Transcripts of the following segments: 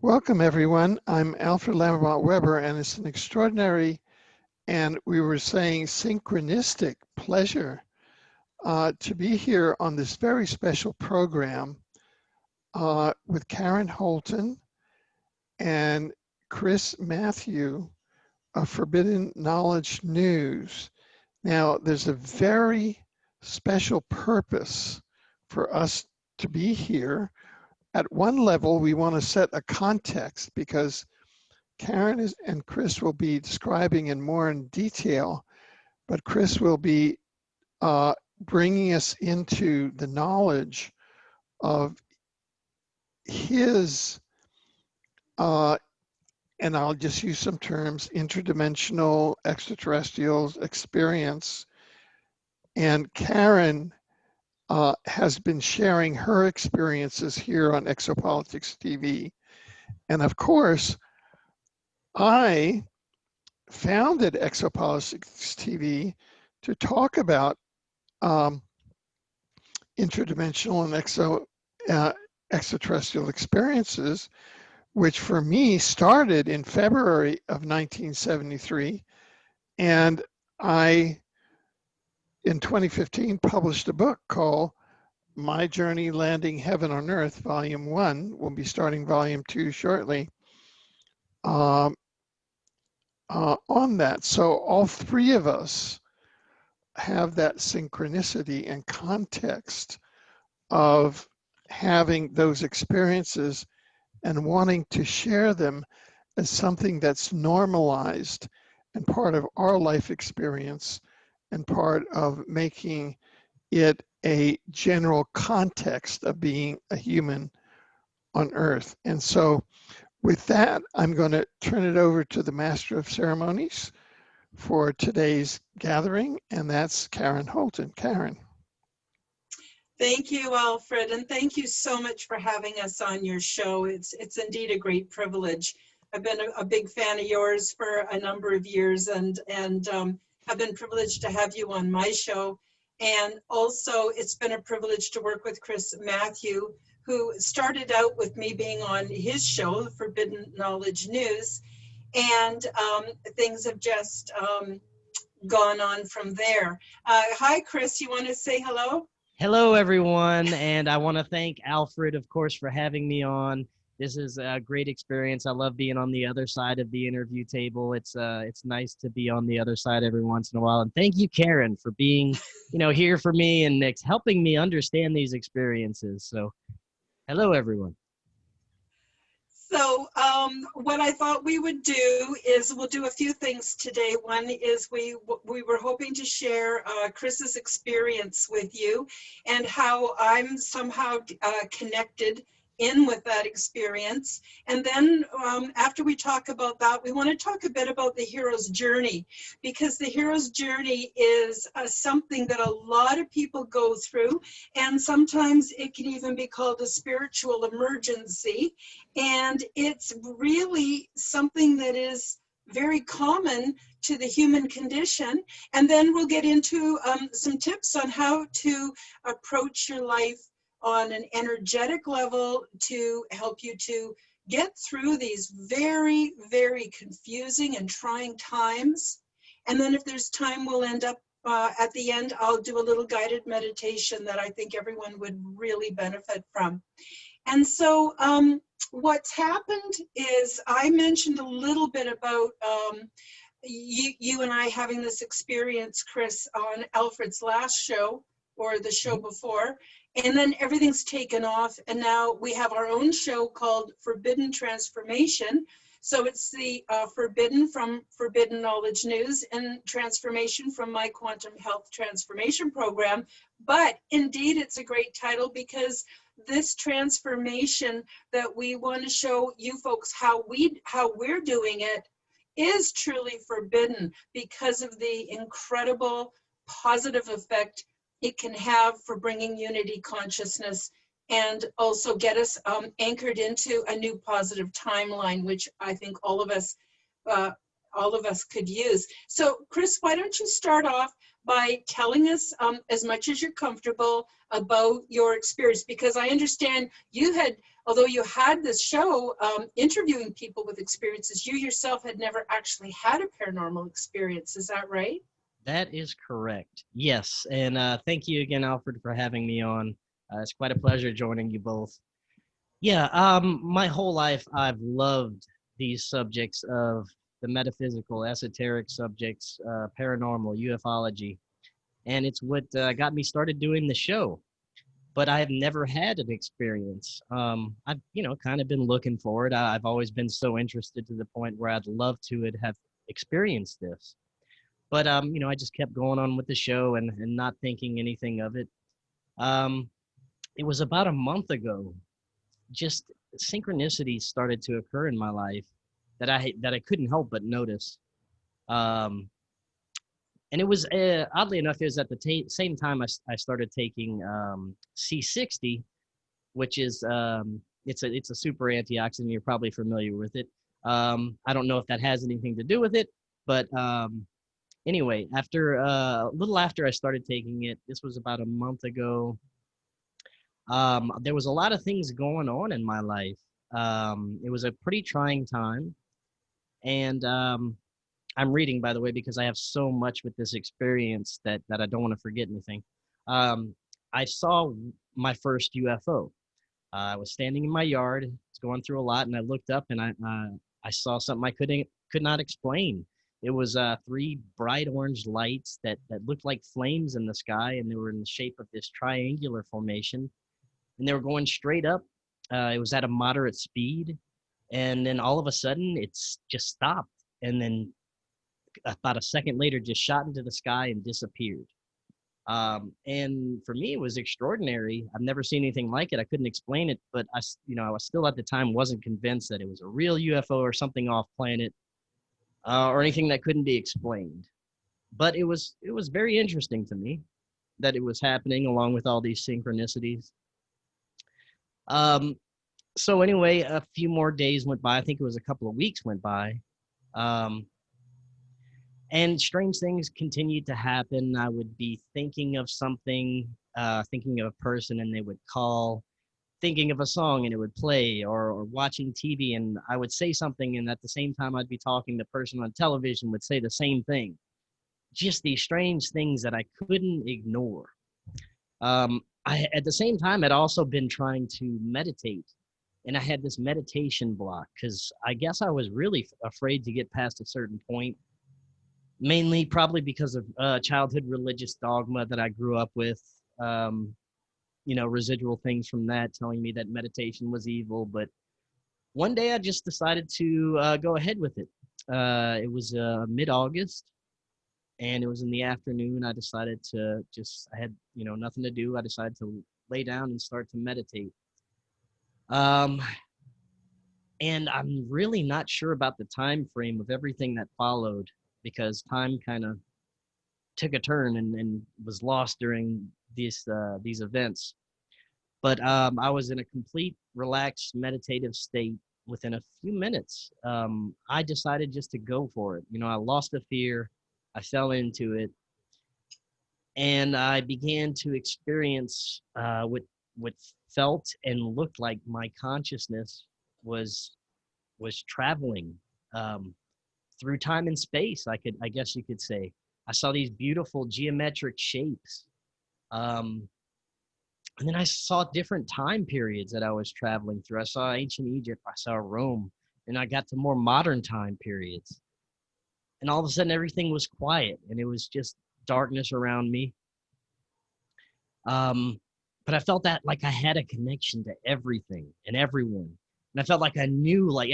Welcome, everyone. I'm Alfred Lambremont Webre, and it's an extraordinary, and we were saying synchronistic pleasure to be here on this very special program with Karen Holton and Chris Mathieu of Forbidden Knowledge News. Now, there's a very special purpose for us to be here. At one level, we want to set a context because Karen and Chris will be describing in more in detail, but Chris will be bringing us into the knowledge of his, and I'll just use some terms, interdimensional, extraterrestrials, experience. And Karen has been sharing her experiences here on Exopolitics TV. And of course, I founded Exopolitics TV to talk about interdimensional and extraterrestrial experiences, which for me started in February of 1973. And I, in 2015, published a book called My Journey Landing Heaven on Earth, Volume 1. We'll be starting Volume 2 shortly on that. So all three of us have that synchronicity and context of having those experiences and wanting to share them as something that's normalized and part of our life experience and part of making it a general context of being a human on Earth. And so with that, I'm going to turn it over to the Master of Ceremonies for today's gathering, and that's Karen Holton. Karen. Thank you, Alfred, and thank you so much for having us on your show. It's indeed a great privilege. I've been a big fan of yours for a number of years, and have been privileged to have you on my show. And also, it's been a privilege to work with Chris Mathieu, who started out with me being on his show, Forbidden Knowledge News, and things have just gone on from there. Hi, Chris, you want to say hello? Hello, everyone, and I want to thank Alfred, of course, for having me on. This is a great experience. I love being on the other side of the interview table. It's nice to be on the other side every once in a while. And thank you, Karen, for being, here for me and helping me understand these experiences. So, hello, everyone. So what I thought we would do is we'll do a few things today. One is we were hoping to share Chris's experience with you and how I'm somehow connected in with that experience. And then after we talk about that, we want to talk a bit about the hero's journey, because the hero's journey is something that a lot of people go through, and sometimes it can even be called a spiritual emergency. And it's really something that is very common to the human condition. And then we'll get into some tips on how to approach your life on an energetic level to help you to get through these very, very confusing and trying times. And then if there's time, we'll end up at the end, I'll do a little guided meditation that I think everyone would really benefit from. And so what's happened is I mentioned a little bit about you and I having this experience, Chris, on Alfred's last show or the show before. And then everything's taken off, and now we have our own show called Forbidden Transformation. So it's the Forbidden from Forbidden Knowledge News and Transformation from my Quantum Health Transformation Program. But indeed, it's a great title because this transformation that we want to show you folks how we're doing it is truly forbidden because of the incredible positive effect it can have for bringing unity consciousness and also get us anchored into a new positive timeline, which I think all of us all of us could use. So Chris, why don't you start off by telling us as much as you're comfortable about your experience, because I understand you had, although you had this show interviewing people with experiences, you yourself had never actually had a paranormal experience. Is that right? That is correct. Yes. And thank you again, Alfred, for having me on. It's quite a pleasure joining you both. Yeah, my whole life I've loved these subjects of the metaphysical, esoteric subjects, paranormal, ufology, and it's what got me started doing the show. But I have never had an experience. I've, kind of been looking for it. I've always been so interested to the point where I'd love to have experienced this. But, I just kept going on with the show and not thinking anything of it. It was about a month ago, just synchronicities started to occur in my life that I couldn't help but notice. And it was, oddly enough, it was at the same time I started taking C60, which is, it's a super antioxidant. You're probably familiar with it. I don't know if that has anything to do with it, but anyway, after a little after I started taking it, this was about a month ago, there was a lot of things going on in my life. It was a pretty trying time. And I'm reading, by the way, because I have so much with this experience that I don't want to forget anything. I saw my first UFO. I was standing in my yard, it's going through a lot, and I looked up and I saw something I could not explain. It was 3 bright orange lights that looked like flames in the sky, and they were in the shape of this triangular formation, and they were going straight up. It was at a moderate speed, and then all of a sudden it's just stopped, and then about a second later just shot into the sky and disappeared. And for me, it was extraordinary. I've never seen anything like it. I couldn't explain it, but I was still at the time wasn't convinced that it was a real UFO or something off planet, or anything that couldn't be explained. But it was very interesting to me that it was happening along with all these synchronicities. So anyway, a few more days went by. I think it was a couple of weeks went by. And strange things continued to happen. I would be thinking of something, thinking of a person, and they would call, thinking of a song and it would play, or watching TV and I would say something, and at the same time I'd be talking, the person on television would say the same thing. Just these strange things that I couldn't ignore. I, at the same time, had also been trying to meditate, and I had this meditation block because I guess I was really afraid to get past a certain point. Mainly probably because of childhood religious dogma that I grew up with, residual things from that telling me that meditation was evil. But one day I just decided to go ahead with it. It was mid-August, and it was in the afternoon. I decided to I had, nothing to do. I decided to lay down and start to meditate. And I'm really not sure about the time frame of everything that followed, because time kind of took a turn and was lost during these events. But I was in a complete relaxed meditative state within a few minutes. I decided just to go for it. I lost the fear. I fell into it. And I began to experience what felt and looked like my consciousness was traveling through time and space. I guess you could say. I saw these beautiful geometric shapes. And then I saw different time periods that I was traveling through. I saw ancient Egypt, I saw Rome, and I got to more modern time periods. And all of a sudden everything was quiet and it was just darkness around me. But I felt that like I had a connection to everything and everyone. And I felt like I knew, like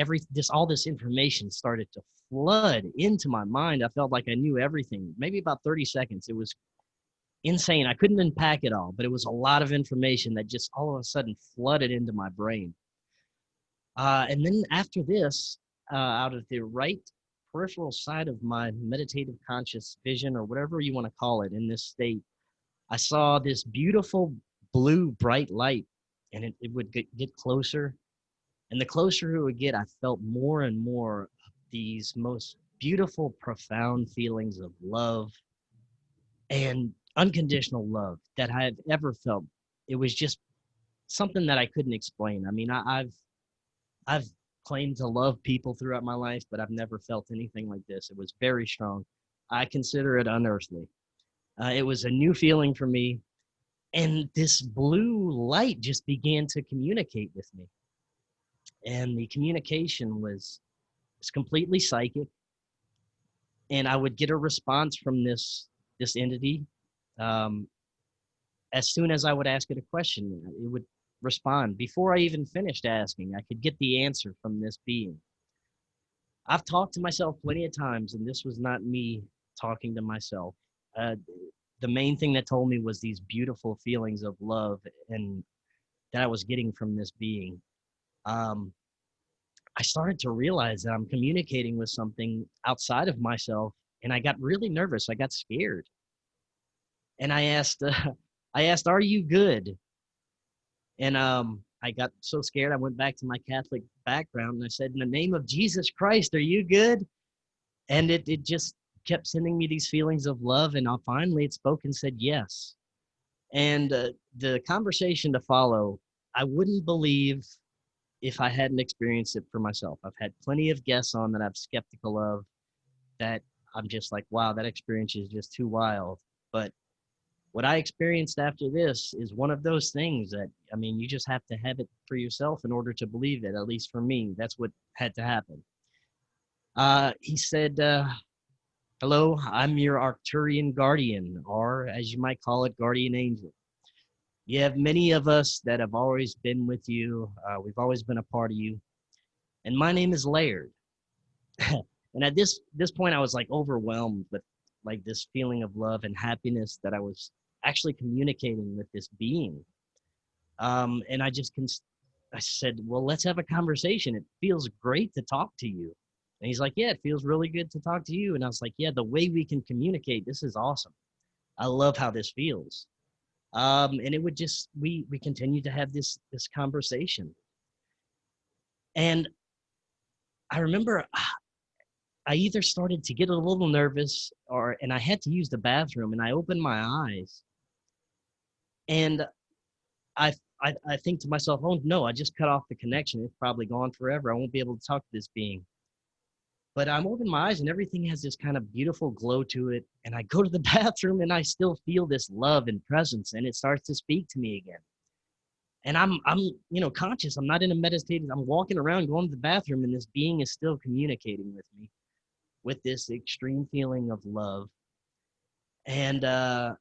all this information started to flood into my mind. I felt like I knew everything. Maybe about 30 seconds. It was insane. I couldn't unpack it all, but it was a lot of information that just all of a sudden flooded into my brain. And then after this, out of the right peripheral side of my meditative conscious vision, or whatever you want to call it, in this state, I saw this beautiful blue bright light, and it would get closer. And the closer it would get, I felt more and more of these most beautiful, profound feelings of love and unconditional love that I've ever felt. It was just something that I couldn't explain. I mean, I've claimed to love people throughout my life, but I've never felt anything like this. It was very strong. I consider it unearthly. It was a new feeling for me, and this blue light just began to communicate with me. And the communication was completely psychic, and I would get a response from this entity. Um, as soon as I would ask it a question, it would respond. Before I even finished asking, I could get the answer from this being. I've talked to myself plenty of times, and this was not me talking to myself. Uh, the main thing that told me was these beautiful feelings of love and that I was getting from this being. I started to realize that I'm communicating with something outside of myself, and I got really nervous. I got scared, and I asked, "Are you good?" And I got so scared, I went back to my Catholic background, and I said, "In the name of Jesus Christ, are you good?" And it just kept sending me these feelings of love, and finally it spoke and said yes. And the conversation to follow, I wouldn't believe if I hadn't experienced it for myself. I've had plenty of guests on that I'm skeptical of, that I'm just like, wow, that experience is just too wild. But what I experienced after this is one of those things that, I mean, you just have to have it for yourself in order to believe it. At least for me, that's what had to happen. He said, hello, I'm your Arcturian guardian, or as you might call it, guardian angel. You have many of us that have always been with you. We've always been a part of you. And my name is Laird. And at this point, I was like overwhelmed with like this feeling of love and happiness that I was actually communicating with this being. And I said, well, let's have a conversation. It feels great to talk to you. And he's like, yeah, it feels really good to talk to you. And I was like, yeah, the way we can communicate, this is awesome. I love how this feels. And it would just, we continued to have this conversation. And I remember I either started to get a little nervous and I had to use the bathroom, and I opened my eyes and I think to myself, oh no, I just cut off the connection. It's probably gone forever. I won't be able to talk to this being. But I'm opening my eyes and everything has this kind of beautiful glow to it. And I go to the bathroom and I still feel this love and presence, and it starts to speak to me again. And I'm conscious. I'm not in a meditative. I'm walking around going to the bathroom, and this being is still communicating with me with this extreme feeling of love. And I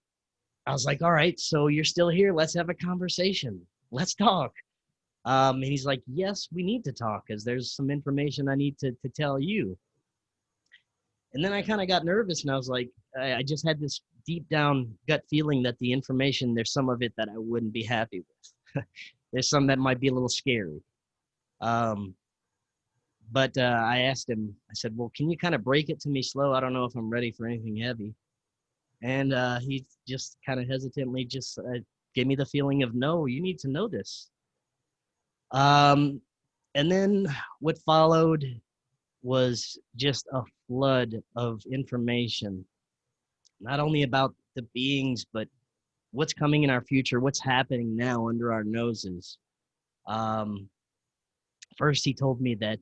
was like, all right, so you're still here. Let's have a conversation. Let's talk. And he's like, yes, we need to talk because there's some information I need to tell you. And then I kind of got nervous, and I was like, I just had this deep down gut feeling that the information, there's some of it that I wouldn't be happy with. There's some that might be a little scary. But I asked him, I said, well, can you kind of break it to me slow? I don't know if I'm ready for anything heavy. And he just kind of hesitantly just gave me the feeling of, no, you need to know this. And then what followed was just a flood of information, not only about the beings, but what's coming in our future, what's happening now under our noses. First, he told me that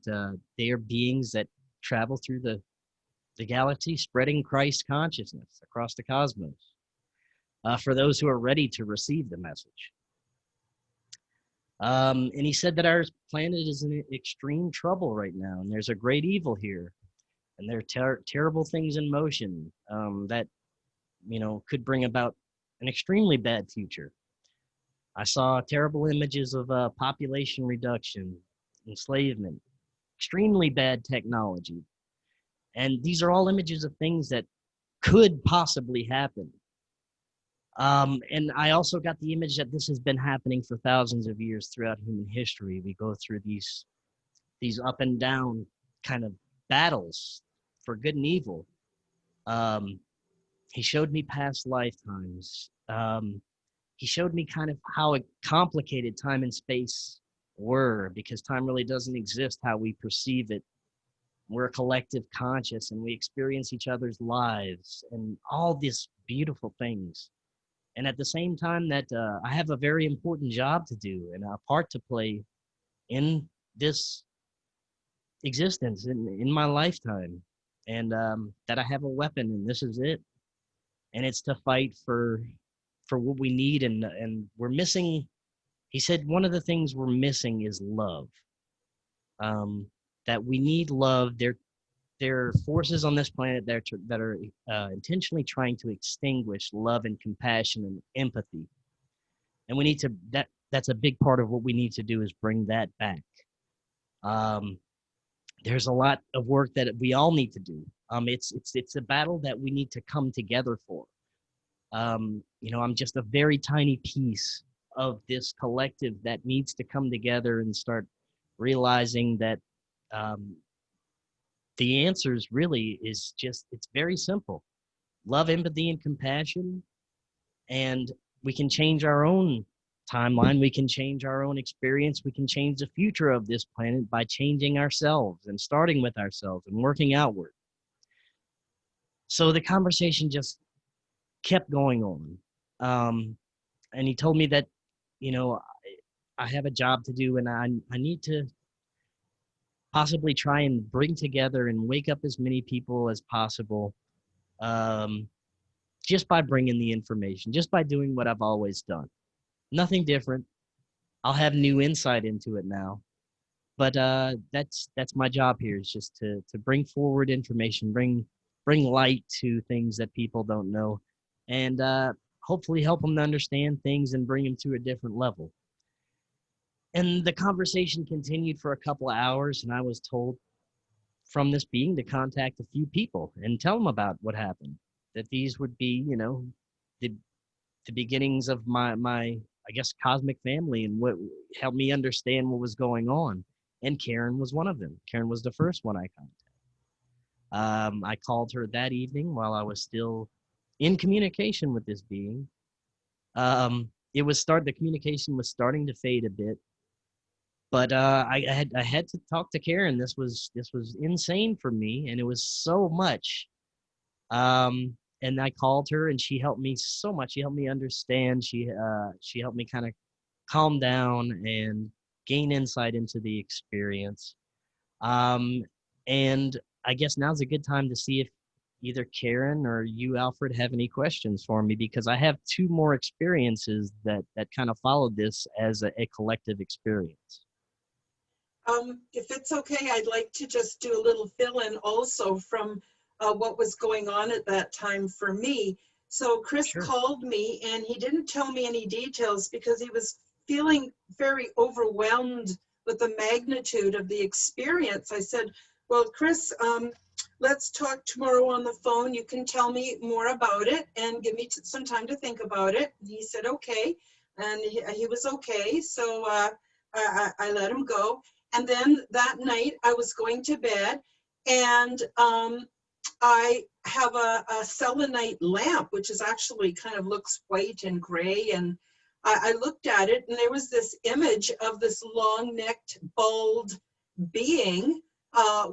they are beings that travel through the galaxy, spreading Christ consciousness across the cosmos for those who are ready to receive the message. And he said that our planet is in extreme trouble right now, and there's a great evil here, and there are terrible things in motion that, could bring about an extremely bad future. I saw terrible images of population reduction, enslavement, extremely bad technology. And these are all images of things that could possibly happen. And I also got the image that this has been happening for thousands of years throughout human history. We go through these up and down kind of battles for good and evil. He showed me past lifetimes. He showed me kind of how complicated time and space were, because time really doesn't exist how we perceive it We're a collective conscious, and we experience each other's lives and all these beautiful things. And at the same time that I have a very important job to do and a part to play in this existence, in my lifetime, and that I have a weapon, and this is it. And it's to fight for what we need, and we're missing. He said one of the things we're missing is love. That we need love. There are forces on this planet that are intentionally trying to extinguish love and compassion and empathy, and we need to. That's a big part of what we need to do, is bring that back. There's a lot of work that we all need to do. It's a battle that we need to come together for. I'm just a very tiny piece of this collective that needs to come together and start realizing that the answers really is just, it's very simple. Love, empathy, and compassion. And we can change our own timeline. We can change our own experience. We can change the future of this planet by changing ourselves and starting with ourselves and working outward. So the conversation just kept going on. And he told me that, I have a job to do, and I need to possibly try and bring together and wake up as many people as possible, just by bringing the information, just by doing what I've always done. Nothing different. I'll have new insight into it now, but that's my job here, is just to bring forward information, bring light to things that people don't know, and hopefully help them to understand things and bring them to a different level. And the conversation continued for a couple of hours, and I was told from this being to contact a few people and tell them about what happened, that these would be, the beginnings of my I guess cosmic family, and what helped me understand what was going on. And Karen was one of them. Karen was the first one I contacted. I called her that evening while I was still in communication with this being. The communication was starting to fade a bit, but I had to talk to Karen. This was insane for me, and it was so much. And I called her, and she helped me so much. She helped me understand. She helped me kind of calm down and gain insight into the experience. And I guess now's a good time to see if either Karen or you, Alfred, have any questions for me, because I have two more experiences that kind of followed this as a collective experience. If it's okay, I'd like to just do a little fill-in also from what was going on at that time for me. So Chris Sure. called me, and he didn't tell me any details because he was feeling very overwhelmed with the magnitude of the experience. I said, well, Chris, let's talk tomorrow on the phone. You can tell me more about it and give me some time to think about it. And he said, okay. And he was okay. So I let him go. And then that night I was going to bed, and I have a selenite lamp, which is actually kind of looks white and gray. And I looked at it, and there was this image of this long-necked, bald being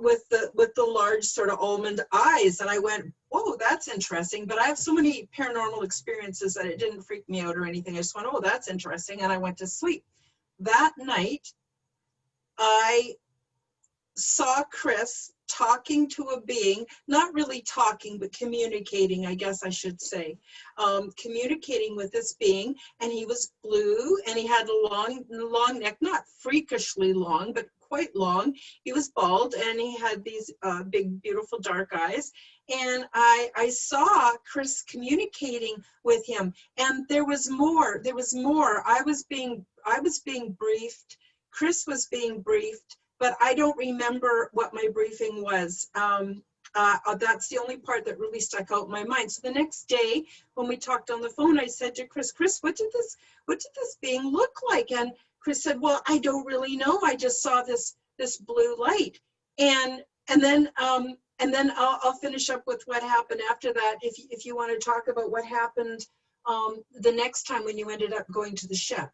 with the large sort of almond eyes. And I went, whoa, that's interesting. But I have so many paranormal experiences that it didn't freak me out or anything. I just went, oh, that's interesting. And I went to sleep. That night, I saw Chris talking to a being, not really talking, but communicating, I guess I should say, communicating with this being. And he was blue, and he had a long neck, not freakishly long, but quite long. He was bald, and he had these big, beautiful dark eyes. And I saw Chris communicating with him, and there was more. I was being briefed. Chris was being briefed, but I don't remember what my briefing was. That's the only part that really stuck out in my mind. So the next day, when we talked on the phone, I said to Chris, what did this being look like? And Chris said, well, I don't really know. I just saw this blue light. And then I'll finish up with what happened after that. If you want to talk about what happened the next time when you ended up going to the ship.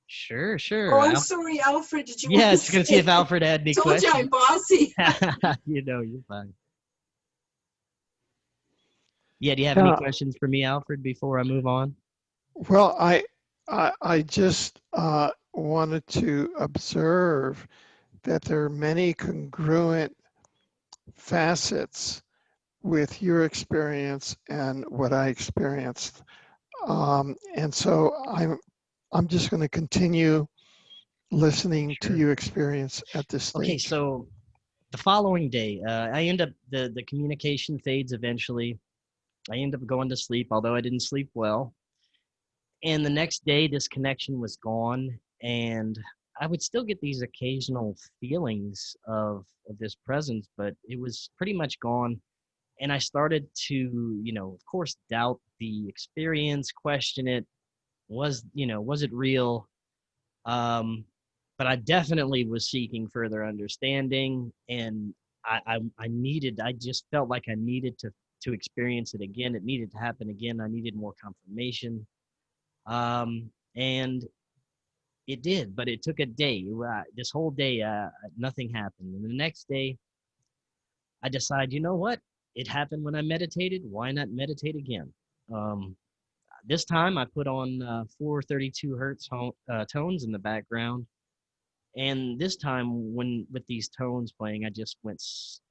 Sure, Oh, sure. I'm sorry, Alfred. Did you Yeah, want I to was going to see if say? Alfred had any Told you questions. I'm bossy. You know, you're fine. Yeah, do you have any Yeah, questions for me, Alfred, before I move on? well, I just wanted to observe that there are many congruent facets with your experience and what I experienced. And so I'm just going to continue listening to Sure. you experience at this Okay, stage. so the following day, I end up the communication fades eventually. I end up going to sleep, although I didn't sleep well. And the next day, this connection was gone, and I would still get these occasional feelings of this presence, but it was pretty much gone. And I started to, of course, doubt the experience, question it. Was it real? Um, but I definitely was seeking further understanding, and I just felt like I needed to experience it again. It needed to happen again. I needed more confirmation. And it did, but it took a day. This whole day, nothing happened. And the next day, I decided, you know what? It happened when I meditated. Why not meditate again? Um, this time, I put on 432 hertz tones in the background. And this time, when with these tones playing, I just went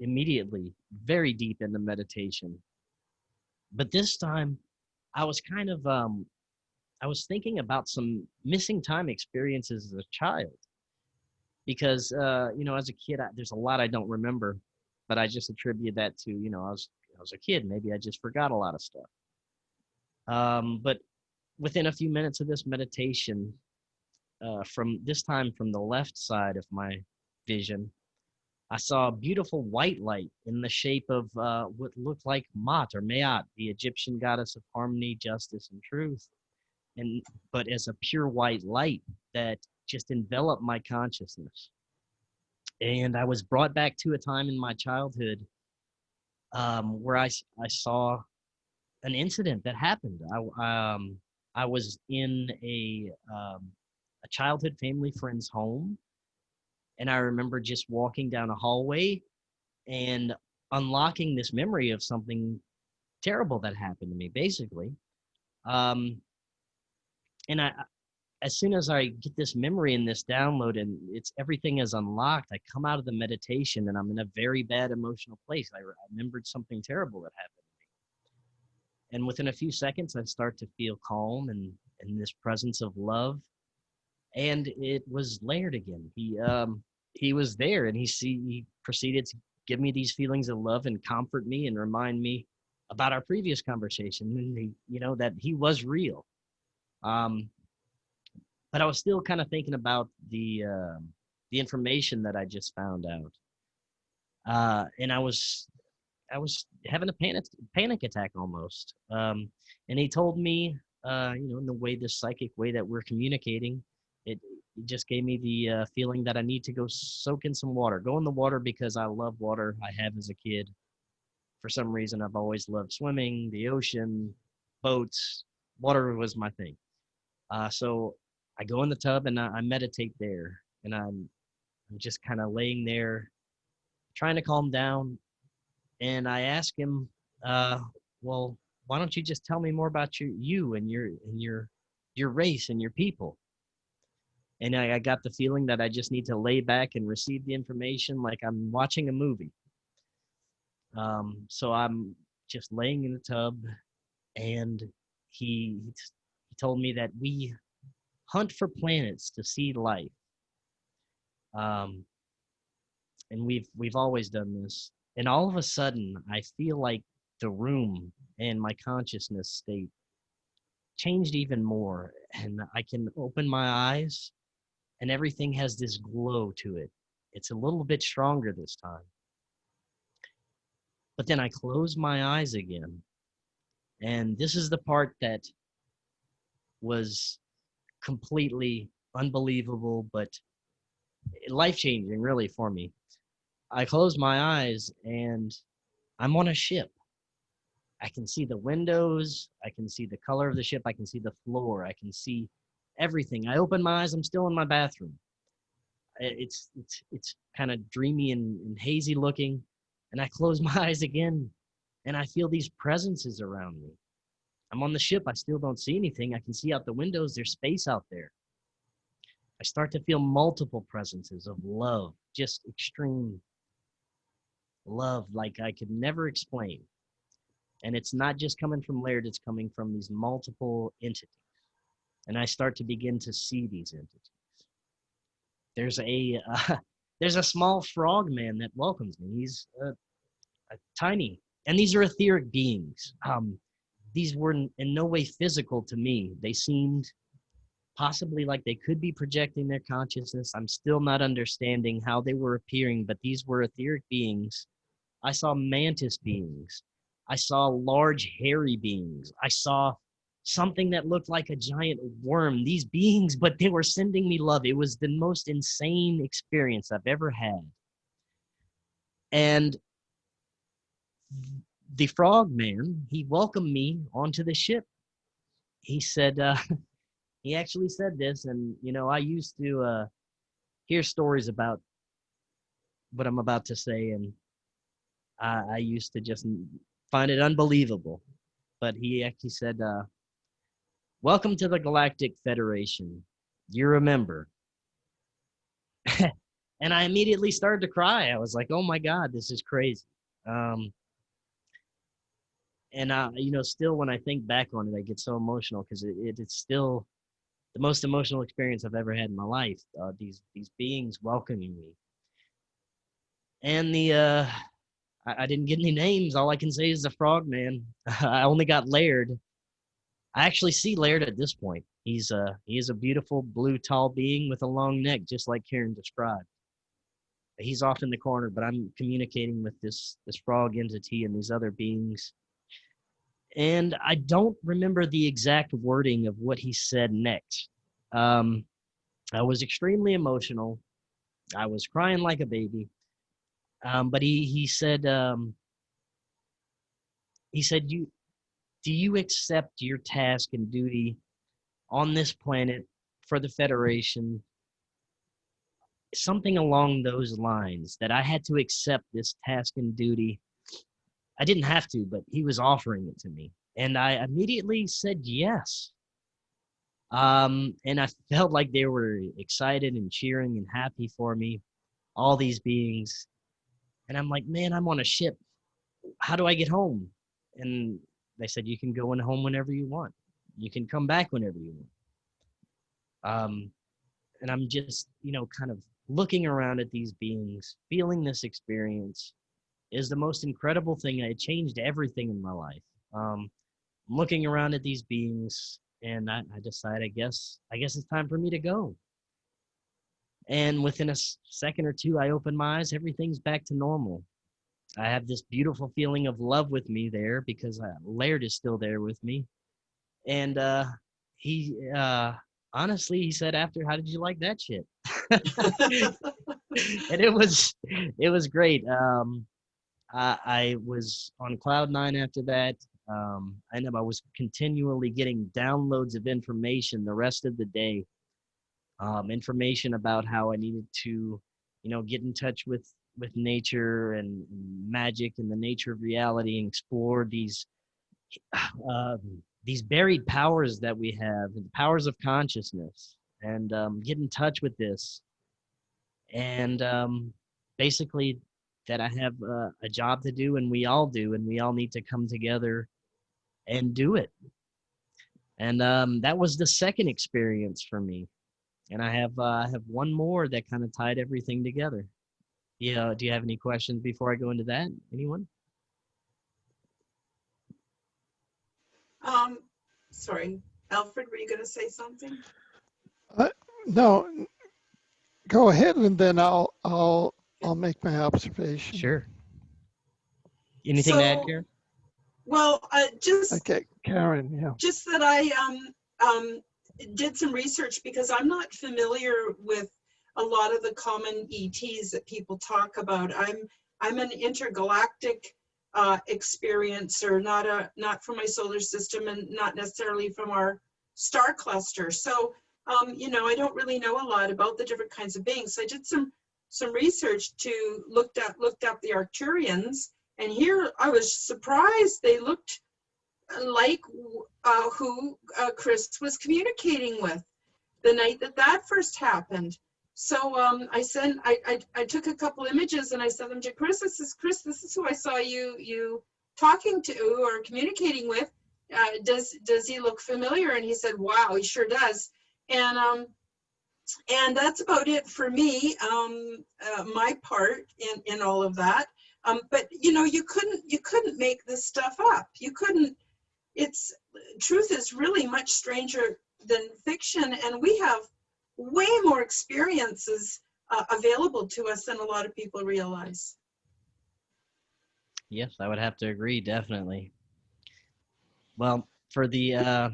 immediately very deep into meditation. But this time, I was kind of I was thinking about some missing time experiences as a child because as a kid, there's a lot I don't remember, but I just attribute that to I was a kid. Maybe I just forgot a lot of stuff. But within a few minutes of this meditation, from this time from the left side of my vision, I saw a beautiful white light in the shape of what looked like Mat or Maat, the Egyptian goddess of harmony, justice, and truth. And but as a pure white light that just enveloped my consciousness. And I was brought back to a time in my childhood where I saw an incident that happened. I was in a childhood family friend's home, and I remember just walking down a hallway and unlocking this memory of something terrible that happened to me, basically. Um, and as soon as I get this memory and this download and it's everything is unlocked, I come out of the meditation and I'm in a very bad emotional place. I remembered something terrible that happened. And within a few seconds, I start to feel calm and this presence of love. And it was Laird again. He was there, and he proceeded to give me these feelings of love and comfort me and remind me about our previous conversation, and that he was real. Um, but I was still kind of thinking about the information that I just found out, and I was having a panic attack almost. And he told me, in the way, the psychic way that we're communicating, it just gave me the feeling that I need to go soak in some water. Go in the water because I love water. I have as a kid. For some reason, I've always loved swimming, the ocean, boats. Water was my thing. So I go in the tub and I meditate there, and I'm just kind of laying there, trying to calm down. And I ask him, well, why don't you just tell me more about you and your race and your people? And I got the feeling that I just need to lay back and receive the information like I'm watching a movie. So I'm just laying in the tub, and he told me that we hunt for planets to see life. Um, and we've always done this. And all of a sudden, I feel like the room and my consciousness state changed even more, and I can open my eyes, and everything has this glow to it. It's a little bit stronger this time. But then I close my eyes again, and this is the part that was completely unbelievable, but life changing, really, for me. I close my eyes, and I'm on a ship. I can see the windows. I can see the color of the ship. I can see the floor. I can see everything. I open my eyes, I'm still in my bathroom. It's kind of dreamy and hazy looking, and I close my eyes again, and I feel these presences around me. I'm on the ship, I still don't see anything. I can see out the windows, there's space out there. I start to feel multiple presences of love, just extreme love like I could never explain. And it's not just coming from Laird, it's coming from these multiple entities. And I start to begin to see these entities. There's a small frog man that welcomes me. He's a tiny, and these are etheric beings. These were in no way physical to me. They seemed possibly like they could be projecting their consciousness. I'm still not understanding how they were appearing, but these were etheric beings. I saw mantis beings. I saw large hairy beings. I saw something that looked like a giant worm. These beings, but they were sending me love. It was the most insane experience I've ever had. And the frog man, he welcomed me onto the ship. He said, he actually said this, and I used to hear stories about what I'm about to say, and I used to just find it unbelievable. But he actually said, welcome to the Galactic Federation. You remember. And I immediately started to cry. I was like, oh my God, this is crazy. And still when I think back on it, I get so emotional because it's still the most emotional experience I've ever had in my life. These beings welcoming me. And I didn't get any names. All I can say is the frog man. I only got Laird. I actually see Laird at this point. He is a beautiful blue tall being with a long neck, just like Karen described. He's off in the corner, but I'm communicating with this frog entity and these other beings. And I don't remember the exact wording of what he said next. I was extremely emotional. I was crying like a baby. But he said, do you accept your task and duty on this planet for the Federation? Something along those lines, that I had to accept this task and duty. I didn't have to, but he was offering it to me. And I immediately said yes. And I felt like they were excited and cheering and happy for me, all these beings. And I'm like, man, I'm on a ship. How do I get home? And they said, you can go in home whenever you want. You can come back whenever you want. And I'm just, kind of looking around at these beings, feeling this experience is the most incredible thing. It changed everything in my life. Looking around at these beings, and I decided, I guess it's time for me to go. And within a second or two, I open my eyes, everything's back to normal. I have this beautiful feeling of love with me there because Laird is still there with me. And he, honestly, he said after, how did you like that shit? And it was great. I was on cloud nine after that. I was continually getting downloads of information the rest of the day. Information about how I needed to, get in touch with nature and magic and the nature of reality and explore these buried powers that we have, the powers of consciousness, and get in touch with this. And basically that I have a job to do, and we all do, and we all need to come together and do it. And that was the second experience for me. And I have one more that kind of tied everything together. Yeah. Do you have any questions before I go into that? Anyone? Sorry, Alfred, were you going to say something? No, go ahead, and then I'll make my observation. Sure. Anything to add, Karen? Well, okay, Karen. Yeah. Just that I did some research because I'm not familiar with a lot of the common ETs that people talk about. I'm an intergalactic experiencer, not from my solar system and not necessarily from our star cluster. So you know, I don't really know a lot about the different kinds of beings. So I did some research to looked up the Arcturians, and here I was surprised they looked like who Chris was communicating with the night that first happened. So I took a couple images and I sent them to Chris. This is who I saw you talking to or communicating with. Does he look familiar? And he said, wow, he sure does. And that's about it for me, my part in all of that. But you know, you couldn't make this stuff up. You couldn't. Truth is really much stranger than fiction, and we have way more experiences available to us than a lot of people realize. Yes, I would have to agree, definitely. Well, for the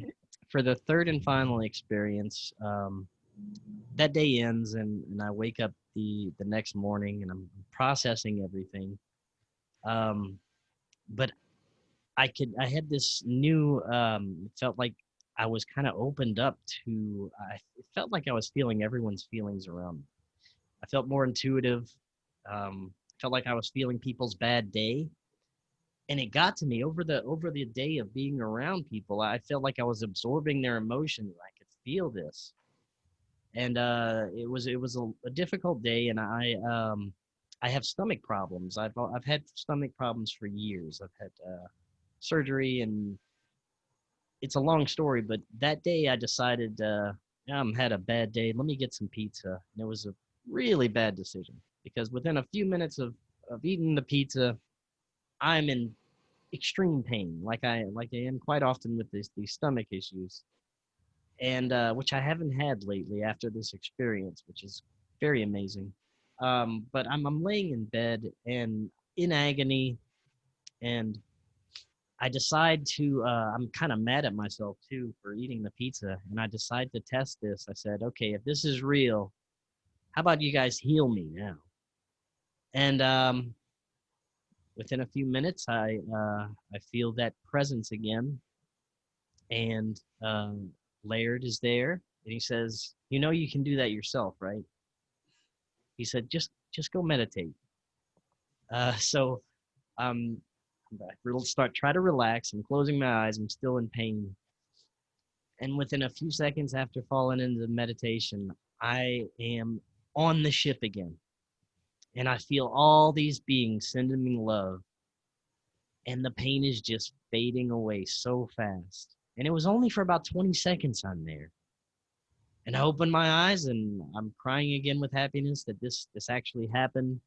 third and final experience, that day ends, and I wake up the next morning, and I'm processing everything. But I had this new, felt like I was kind of opened up to, it felt like I was feeling everyone's feelings around me. I felt more intuitive, felt like I was feeling people's bad day. And it got to me over the day of being around people. I felt like I was absorbing their emotions. I could feel this. And it was a difficult day, and I have stomach problems. I've had stomach problems for years. I've had surgery, and it's a long story, but that day I decided had a bad day. Let me get some pizza. And it was a really bad decision, because within a few minutes of eating the pizza, I'm in extreme pain, like I am quite often with these stomach issues, and which I haven't had lately after this experience, which is very amazing. But I'm laying in bed and in agony, and I decide to, I'm kind of mad at myself too for eating the pizza, and I decide to test this. I said, okay, if this is real, how about you guys heal me now? And within a few minutes, I feel that presence again, and Laird is there, and he says, you know, you can do that yourself, right? He said, just go meditate. So I try to relax. I'm closing my eyes. I'm still in pain. And within a few seconds after falling into meditation, I am on the ship again. And I feel all these beings sending me love. And the pain is just fading away so fast. And it was only for about 20 seconds I'm there. And I open my eyes, and I'm crying again with happiness that this actually happened.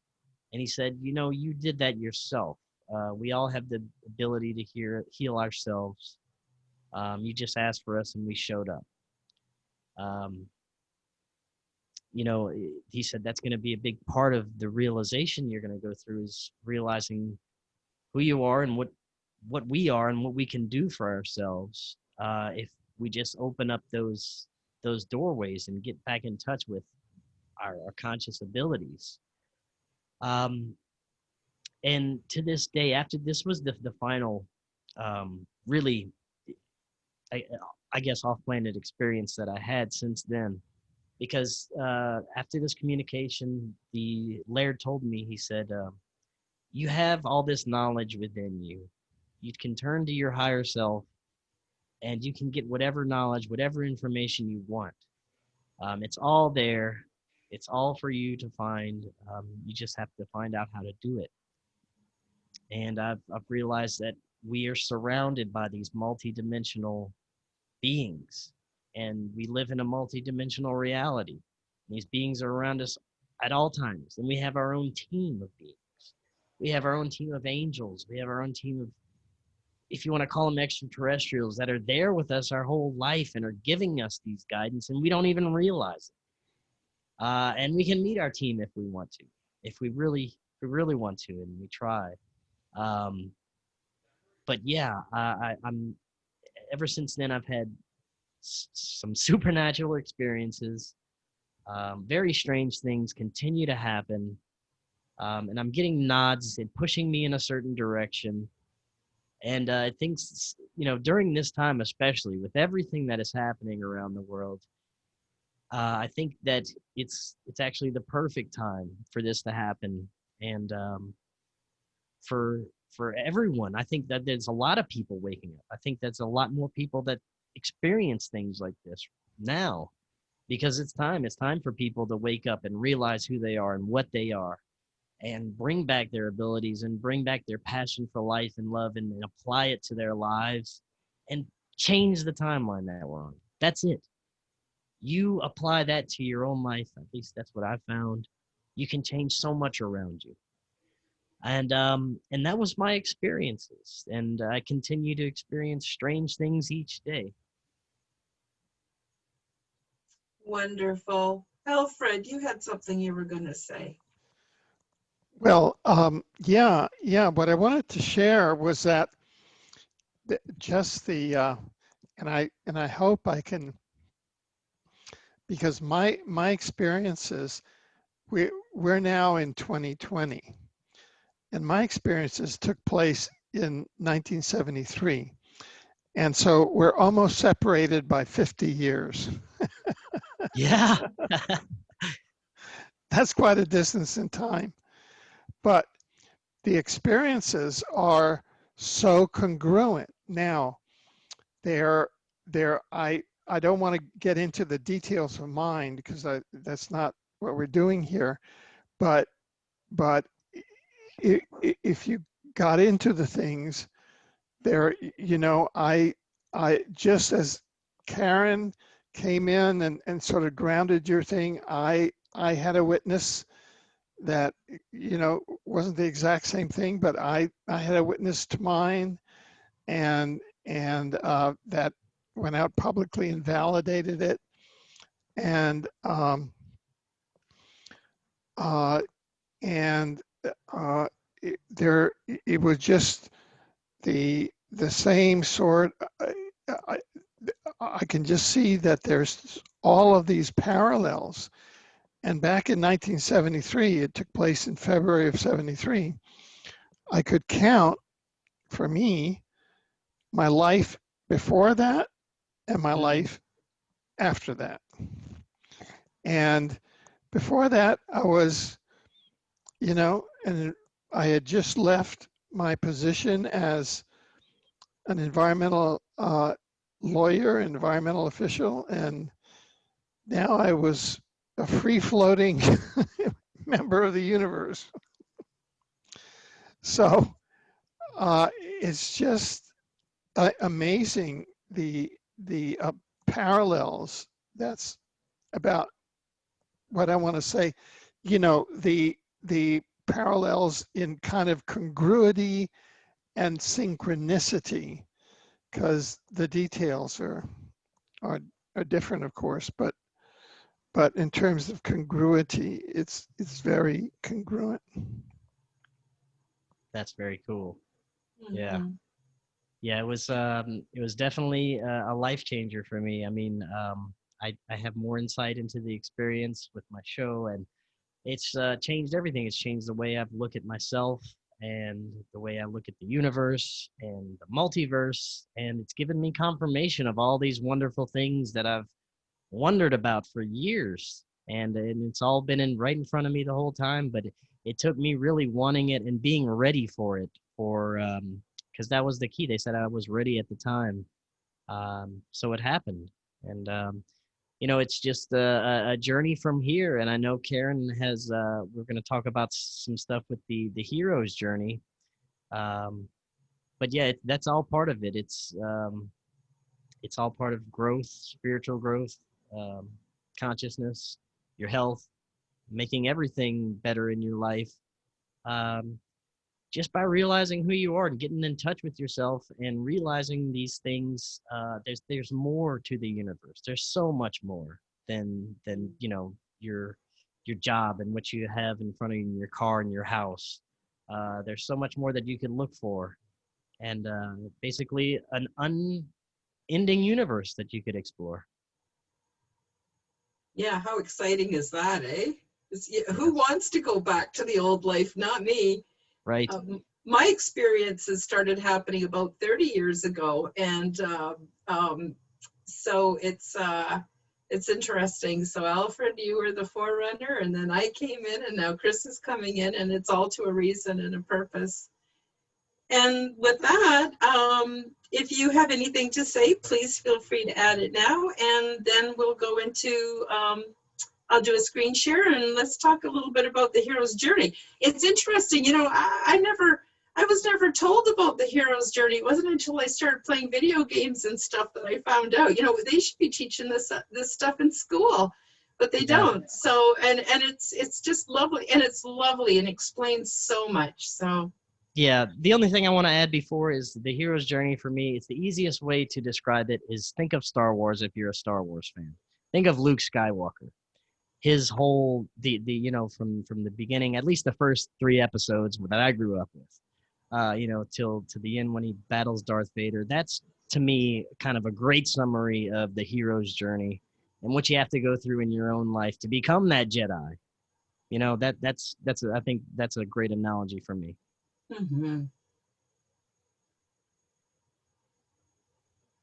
And he said, you know, you did that yourself. We all have the ability to heal ourselves. You just asked for us, and we showed up. You know, he said that's going to be a big part of the realization you're going to go through, is realizing who you are and what we are and what we can do for ourselves if we just open up those doorways and get back in touch with our conscious abilities. And to this day, after this was the final, really, I guess, off-planet experience that I had since then. Because after this communication, the Laird told me, he said, you have all this knowledge within you. You can turn to your higher self, and you can get whatever knowledge, whatever information you want. It's all there. It's all for you to find. You just have to find out how to do it. And I've realized that we are surrounded by these multidimensional beings, and we live in a multidimensional reality. These beings are around us at all times, and we have our own team of beings. We have our own team of angels. We have our own team of, if you want to call them, extraterrestrials that are there with us our whole life and are giving us these guidance, and we don't even realize it. And we can meet our team if we want to, if we really want to, and we try. But yeah, I'm ever since then, I've had some supernatural experiences. Very strange things continue to happen. And I'm getting nods and pushing me in a certain direction. And I think, you know, during this time, especially with everything that is happening around the world, I think that it's actually the perfect time for this to happen, and for everyone. I think that there's a lot of people waking up. I think there's a lot more people that experience things like this now, because it's time. It's time for people to wake up and realize who they are and what they are, and bring back their abilities and bring back their passion for life and love, and apply it to their lives and change the timeline that we're on. That's it. You apply that to your own life, at least that's what I found. You can change so much around you. And that was my experiences. And I continue to experience strange things each day. Wonderful. Alfred, you had something you were going to say. Well, yeah. What I wanted to share was that just the, and I hope I can, because my experiences, we're now in 2020, and my experiences took place in 1973. And so we're almost separated by 50 years. Yeah. That's quite a distance in time. But the experiences are so congruent. Now, I don't want to get into the details of mine because that's not what we're doing here. But if you got into the things there, I just as Karen came in and sort of grounded your thing, I had a witness that, wasn't the exact same thing, but I had a witness to mine, and that went out publicly and validated it. And it was just the same sort. I can just see that there's all of these parallels. And back in 1973, it took place in February of 73, I could count, for me, my life before that and my life after that. And before that, I was, and I had just left my position as an environmental lawyer, environmental official, and now I was a free-floating member of the universe. So it's just amazing the parallels. That's about what I want to say. The parallels in kind of congruity and synchronicity, because the details are different, of course, but in terms of congruity, it's very congruent. That's very cool. Mm-hmm. Yeah, it was definitely a life changer for me. I mean, I have more insight into the experience with my show, and it's changed everything. It's changed the way I look at myself and the way I look at the universe and the multiverse, and it's given me confirmation of all these wonderful things that I've wondered about for years, and it's all been right in front of me the whole time. But it took me really wanting it and being ready for it, because that was the key. They said I was ready at the time, so it happened. And it's just a journey from here. And I know Karen has. We're going to talk about some stuff with the hero's journey, but yeah, that's all part of it. It's all part of growth, spiritual growth, consciousness, your health, making everything better in your life, just by realizing who you are and getting in touch with yourself and realizing these things. There's more to the universe. There's so much more than your job and what you have in front of you in your car and your house. There's so much more that you can look for, and basically an unending universe that you could explore. Yeah, how exciting is that, eh? Who wants to go back to the old life? Not me. Right. My experiences started happening about 30 years ago, and so it's It's interesting. So Alfred, you were the forerunner, and then I came in, and now Chris is coming in, and it's all to a reason and a purpose. And with that, if you have anything to say, please feel free to add it now, and then we'll go into, I'll do a screen share, and let's talk a little bit about the hero's journey. It's interesting, you know, I was never told about the hero's journey. It wasn't until I started playing video games and stuff that I found out, you know, they should be teaching this stuff in school, but they don't. So, and it's just lovely, and it's lovely and explains so much, so. Yeah, the only thing I want to add before is the hero's journey for me. It's the easiest way to describe it is think of Star Wars if you're a Star Wars fan. Think of Luke Skywalker. His whole you know, from the beginning, at least the first 3 episodes that I grew up with, you know, till to the end when he battles Darth Vader. That's to me kind of a great summary of the hero's journey and what you have to go through in your own life to become that Jedi. You know, I think that's a great analogy for me. Mm-hmm.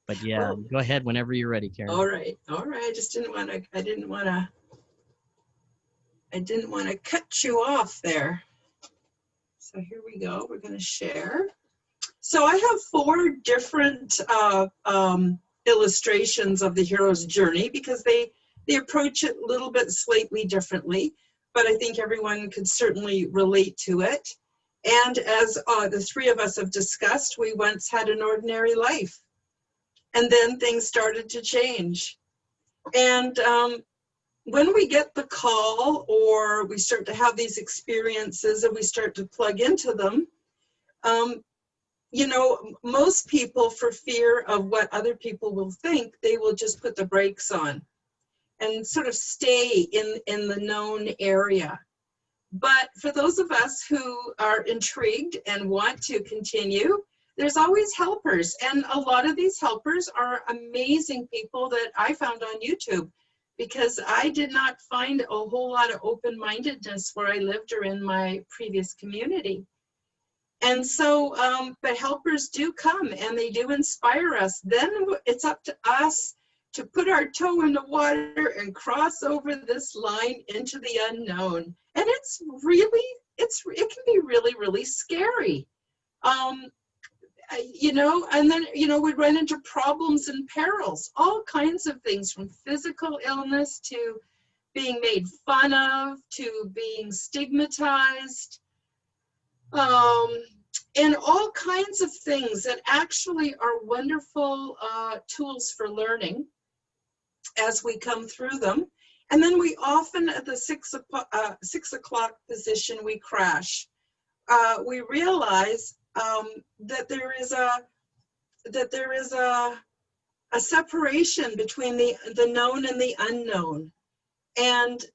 But yeah, well, go ahead whenever you're ready, Karen. All right. I just didn't want to cut you off there. So here we go. We're going to share. So I have 4 different illustrations of the hero's journey because they approach it a little bit slightly differently, but I think everyone could certainly relate to it. And as the 3 of us have discussed, we once had an ordinary life, and then things started to change. And when we get the call or we start to have these experiences and we start to plug into them, you know, most people, for fear of what other people will think, they will just put the brakes on and sort of stay in the known area. But for those of us who are intrigued and want to continue, there's always helpers. And a lot of these helpers are amazing people that I found on YouTube, because I did not find a whole lot of open-mindedness where I lived or in my previous community. And so, but helpers do come and they do inspire us. Then it's up to us to put our toe in the water and cross over this line into the unknown. And it's really, it can be really, really scary. You know, and then, you know, we run into problems and perils, all kinds of things, from physical illness to being made fun of, to being stigmatized, and all kinds of things that actually are wonderful tools for learning as we come through them. And then we often, at the 6 o'clock position, we crash. We realize that there is a separation between the known and the unknown, and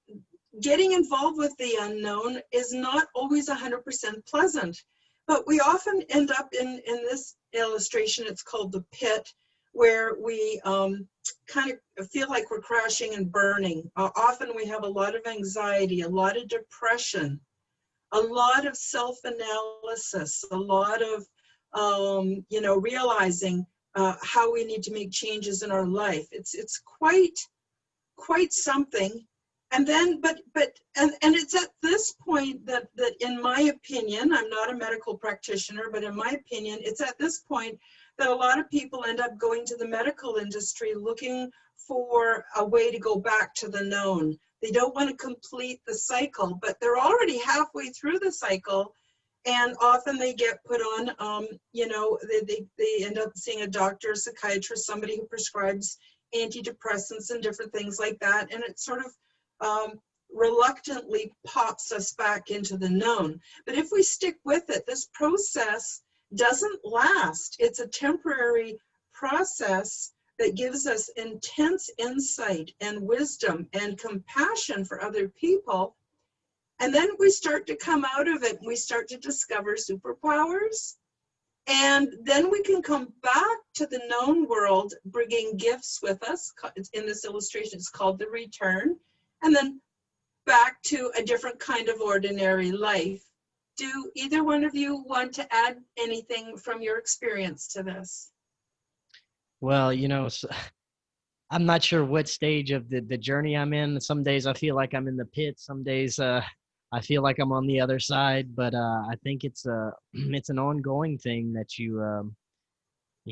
getting involved with the unknown is not always 100% pleasant. But we often end up in this illustration, it's called the pit, where we kind of feel like we're crashing and burning. Often we have a lot of anxiety, a lot of depression, a lot of self-analysis, a lot of, you know, realizing how we need to make changes in our life. It's quite something. And then, but it's at this point that in my opinion, I'm not a medical practitioner, but in my opinion, it's at this point that a lot of people end up going to the medical industry looking for a way to go back to the known. They don't want to complete the cycle, but they're already halfway through the cycle, and often they get put on, you know, they end up seeing a doctor, a psychiatrist, somebody who prescribes antidepressants and different things like that, and it sort of reluctantly pops us back into the known. But if we stick with it, this process doesn't last. It's a temporary process that gives us intense insight and wisdom and compassion for other people. And then we start to come out of it and we start to discover superpowers. And then we can come back to the known world, bringing gifts with us. In this illustration, it's called the return. And then back to a different kind of ordinary life. Do either one of you want to add anything from your experience to this? Well, you know, I'm not sure what stage of the journey I'm in. Some days I feel like I'm in the pit. Some days I feel like I'm on the other side. But I think it's it's an ongoing thing that you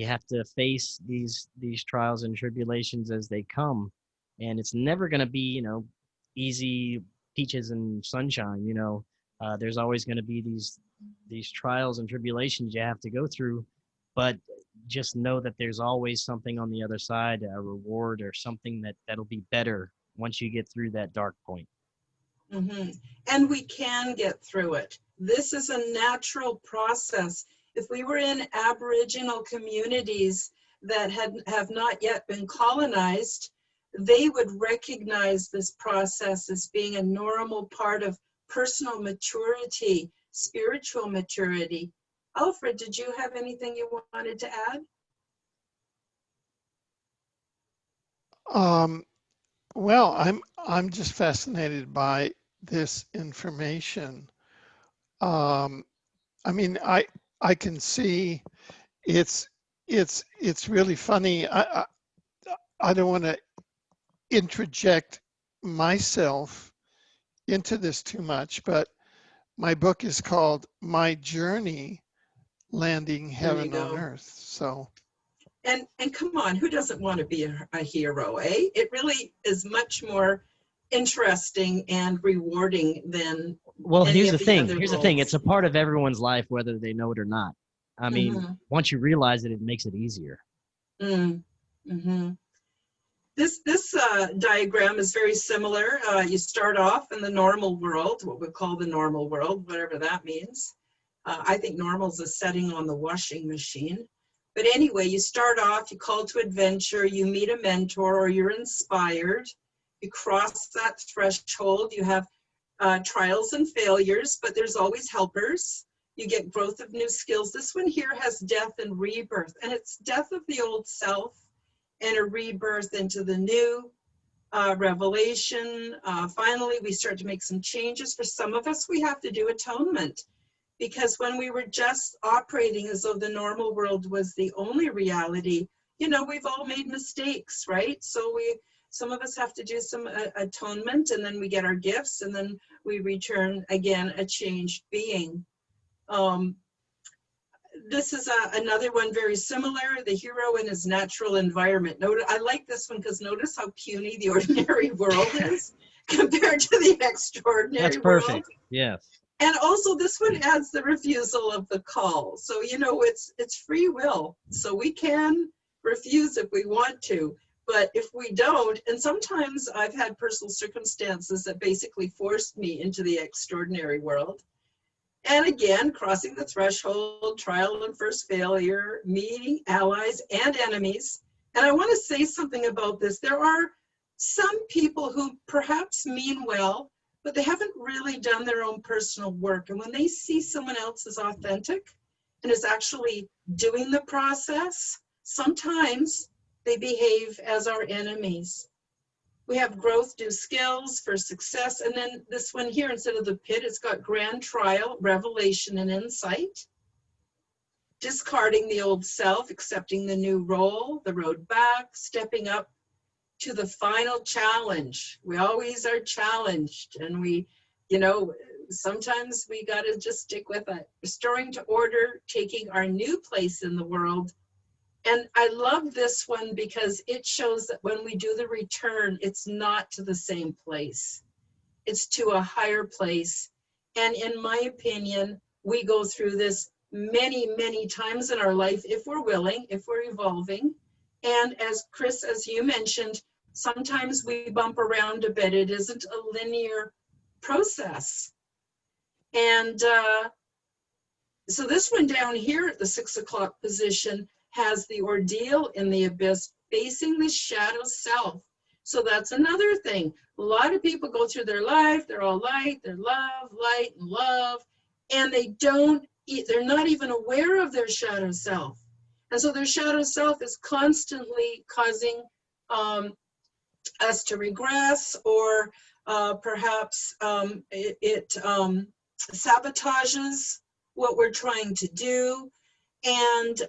have to face these trials and tribulations as they come, and it's never going to be, easy peaches and sunshine. There's always going to be these trials and tribulations you have to go through, but just know that there's always something on the other side, a reward or something that'll be better once you get through that dark point. Mm-hmm. And we can get through it. This is a natural process. If we were in Aboriginal communities that have not yet been colonized, they would recognize this process as being a normal part of personal maturity, spiritual maturity. Alfred, did you have anything you wanted to add? Well, I'm just fascinated by this information. I mean, I can see it's really funny. I don't want to interject myself into this too much, but my book is called My Journey, Landing Heaven on Earth. So. And come on, who doesn't want to be a hero, eh? It really is much more interesting and rewarding than Here's the thing. It's a part of everyone's life, whether they know it or not. I mean, once you realize it, it makes it easier. Mm-hmm. This diagram is very similar. You start off in the normal world, what we call the normal world, whatever that means. I think normal is a setting on the washing machine. But anyway, you start off, you call to adventure, you meet a mentor, or you're inspired. You cross that threshold. You have trials and failures, but there's always helpers. You get growth of new skills. This one here has death and rebirth, and it's death of the old self and a rebirth into the new, revelation. Finally, we start to make some changes. For some of us, we have to do atonement, because when we were just operating as though the normal world was the only reality, we've all made mistakes, right? So some of us have to do some atonement, and then we get our gifts, and then we return again a changed being. This is another one very similar, the hero in his natural environment. I like this one because notice how puny the ordinary world is compared to the extraordinary world. That's perfect, yes. And also this one adds the refusal of the call. So, it's free will. So we can refuse if we want to, but if we don't, and sometimes I've had personal circumstances that basically forced me into the extraordinary world. And again, crossing the threshold, trial and first failure, meeting allies and enemies. And I want to say something about this. There are some people who perhaps mean well, but they haven't really done their own personal work. And when they see someone else is authentic and is actually doing the process, sometimes they behave as our enemies. We have growth, new skills for success. And then this one here, instead of the pit, it's got grand trial, revelation, and insight. Discarding the old self, accepting the new role, the road back, stepping up to the final challenge. We always are challenged, and sometimes we got to just stick with it. Restoring to order, taking our new place in the world. And I love this one because it shows that when we do the return, it's not to the same place. It's to a higher place. And in my opinion, we go through this many, many times in our life if we're willing, if we're evolving. And as Chris, as you mentioned, sometimes we bump around a bit. It isn't a linear process. And so this one down here at the 6 o'clock position has the ordeal in the abyss, facing the shadow self. So that's another thing. A lot of people go through their life, they're all light, they're love, light and love, and they're not even aware of their shadow self. And so their shadow self is constantly causing us to regress, or perhaps it sabotages what we're trying to do. And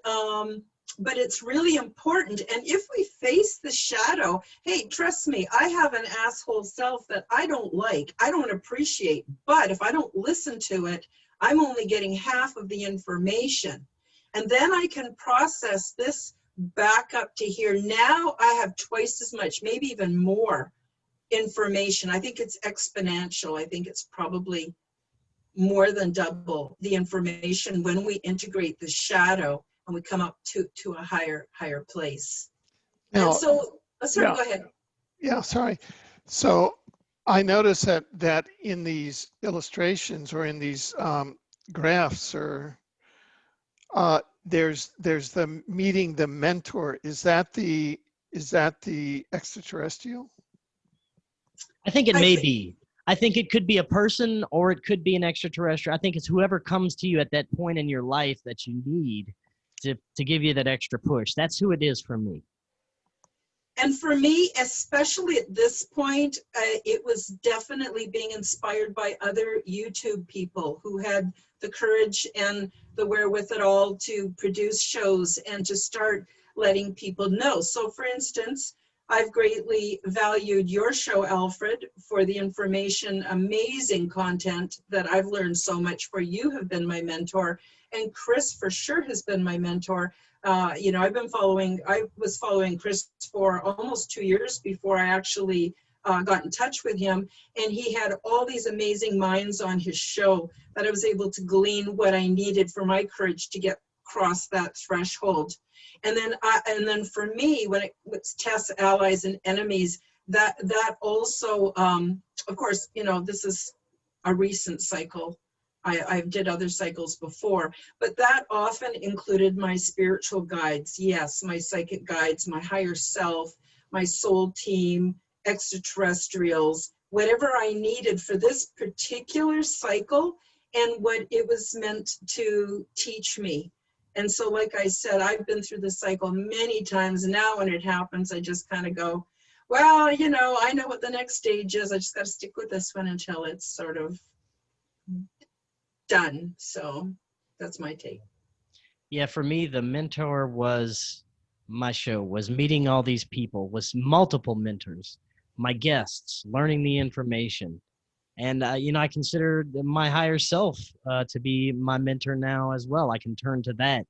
but it's really important. And if we face the shadow, hey, trust me, I have an asshole self that I don't like, I don't appreciate, but if I don't listen to it, I'm only getting half of the information. And then I can process this back up to here. Now I have twice as much, maybe even more information. I think it's exponential. I think it's probably more than double the information when we integrate the shadow and we come up to a higher place. Now, and so, sorry, yeah. Go ahead. Yeah, sorry. So I noticed that in these illustrations or in these graphs, or there's the meeting the mentor. Is that the extraterrestrial? I think it may be. I think it could be a person or it could be an extraterrestrial. I think it's whoever comes to you at that point in your life that you need to give you that extra push. That's who it is for me. And for me, especially at this point, it was definitely being inspired by other YouTube people who had the courage and the wherewithal to produce shows and to start letting people know. So for instance, I've greatly valued your show, Alfred, for the information, amazing content that I've learned so much for. You have been my mentor, and Chris for sure has been my mentor. You know, I was following Chris for almost 2 years before I actually got in touch with him. And he had all these amazing minds on his show that I was able to glean what I needed for my courage to get across that threshold. And then for me, when it was tests, allies, and enemies, that also, of course, you know, this is a recent cycle. I did other cycles before, but that often included my spiritual guides. Yes, my psychic guides, my higher self, my soul team, extraterrestrials, whatever I needed for this particular cycle and what it was meant to teach me. And so, like I said, I've been through this cycle many times. Now when it happens, I just kind of go, well, you know, I know what the next stage is. I just got to stick with this one until it's sort of done. So that's my take. Yeah, for me, the mentor was my show, was meeting all these people, was multiple mentors, my guests, learning the information. And, you know, I consider my higher self to be my mentor now as well. I can turn to that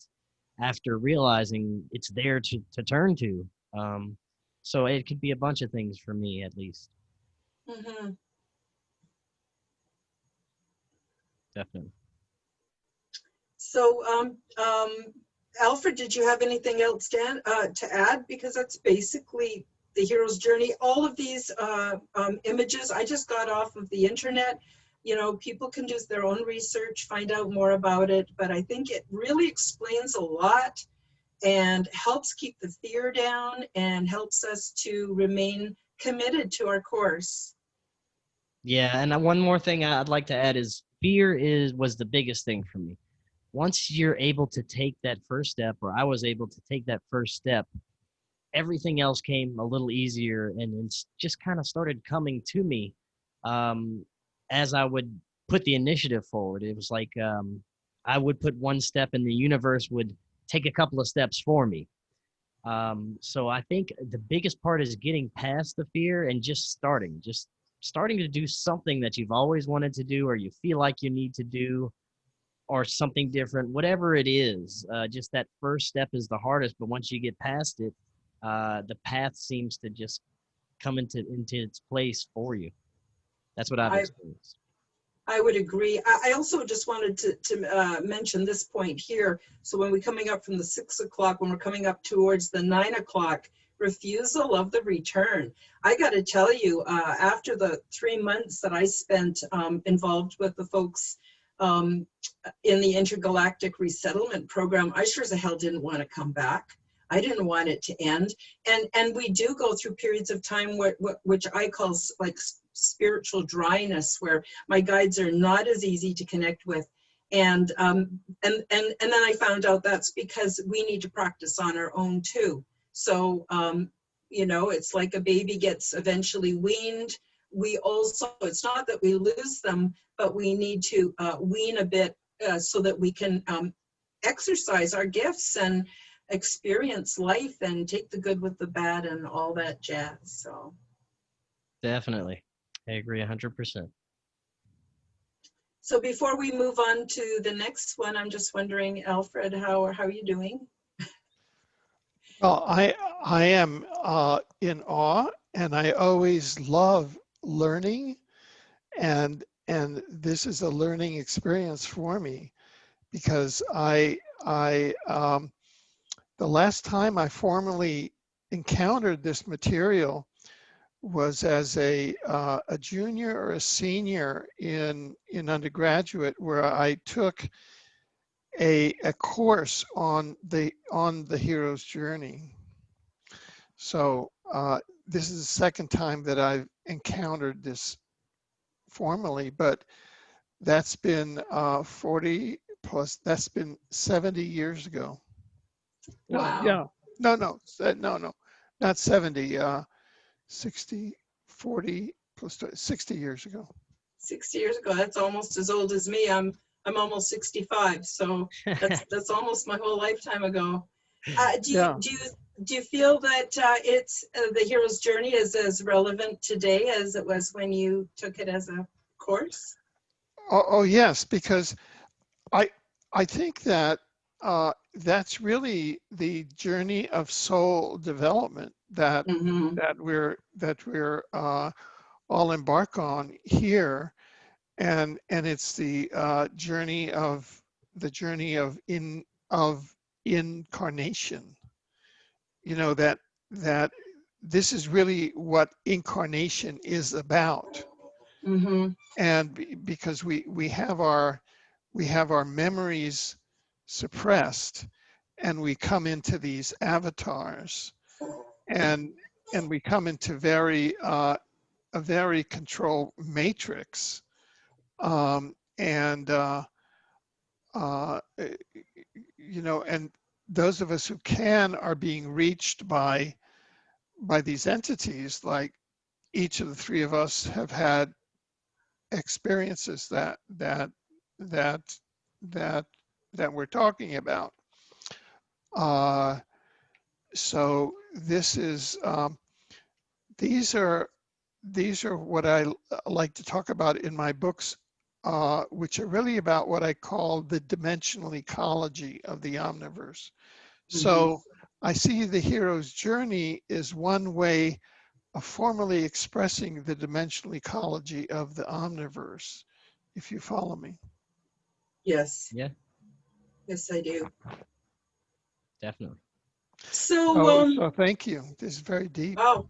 after realizing it's there to turn to. So it could be a bunch of things for me, at least. Mm-hmm. Definitely. So, Alfred, did you have anything else to add? Because that's basically the hero's journey. All of these images I just got off of the internet. You know, people can do their own research, find out more about it, but I think it really explains a lot and helps keep the fear down and helps us to remain committed to our course. Yeah, and one more thing I'd like to add is fear was the biggest thing for me. Once you're able to take that first step, or I was able to take that first step, everything else came a little easier, and it's just kind of started coming to me as I would put the initiative forward. It was like I would put one step and the universe would take a couple of steps for me. So I think the biggest part is getting past the fear and just starting to do something that you've always wanted to do, or you feel like you need to do, or something different, whatever it is. Just that first step is the hardest, but once you get past it, the path seems to just come into its place for you. That's what I've experienced. I would agree. I also just wanted to mention this point here. So when we're coming up from the 6 o'clock, when we're coming up towards the 9 o'clock, refusal of the return. I got to tell you, after the 3 months that I spent involved with the folks in the Intergalactic Resettlement Program, I sure as hell didn't want to come back. I didn't want it to end. And we do go through periods of time which I call like spiritual dryness, where my guides are not as easy to connect with. And then I found out that's because we need to practice on our own too. So, you know, it's like a baby gets eventually weaned. We also, it's not that we lose them, but we need to wean a bit so that we can exercise our gifts and experience life and take the good with the bad and all that jazz. So Definitely. I agree 100%. so before we move on to the next one, I'm just wondering, Alfred, how are you doing? Well, I am in awe, and I always love learning, and this is a learning experience for me, because the last time I formally encountered this material was as a junior or a senior in undergraduate, where I took a course on the hero's journey. So this is the second time that I've encountered this formally, but that's been 40 plus. That's been 70 years ago. Wow. No, not 70. 60, 40 plus 60 years ago. 60 years ago. That's almost as old as me. I'm almost 65, so that's almost my whole lifetime ago. Do you feel that it's the hero's journey is as relevant today as it was when you took it as a course? Oh yes, because I think that that's really the journey of soul development that we're all embark on here, and it's the journey of incarnation. You know, that this is really what incarnation is about. And because we have our memories suppressed, and we come into these avatars, and we come into a very control matrix, you know, and those of us who can are being reached by these entities. Like each of the three of us have had experiences that we're talking about. So this is these are what I like to talk about in my books, which are really about what I call the dimensional ecology of the omniverse. So I see the hero's journey is one way of formally expressing the dimensional ecology of the omniverse, if you follow me. Yes. Yeah. Yes, I do. Definitely. So, thank you. This is very deep. Oh,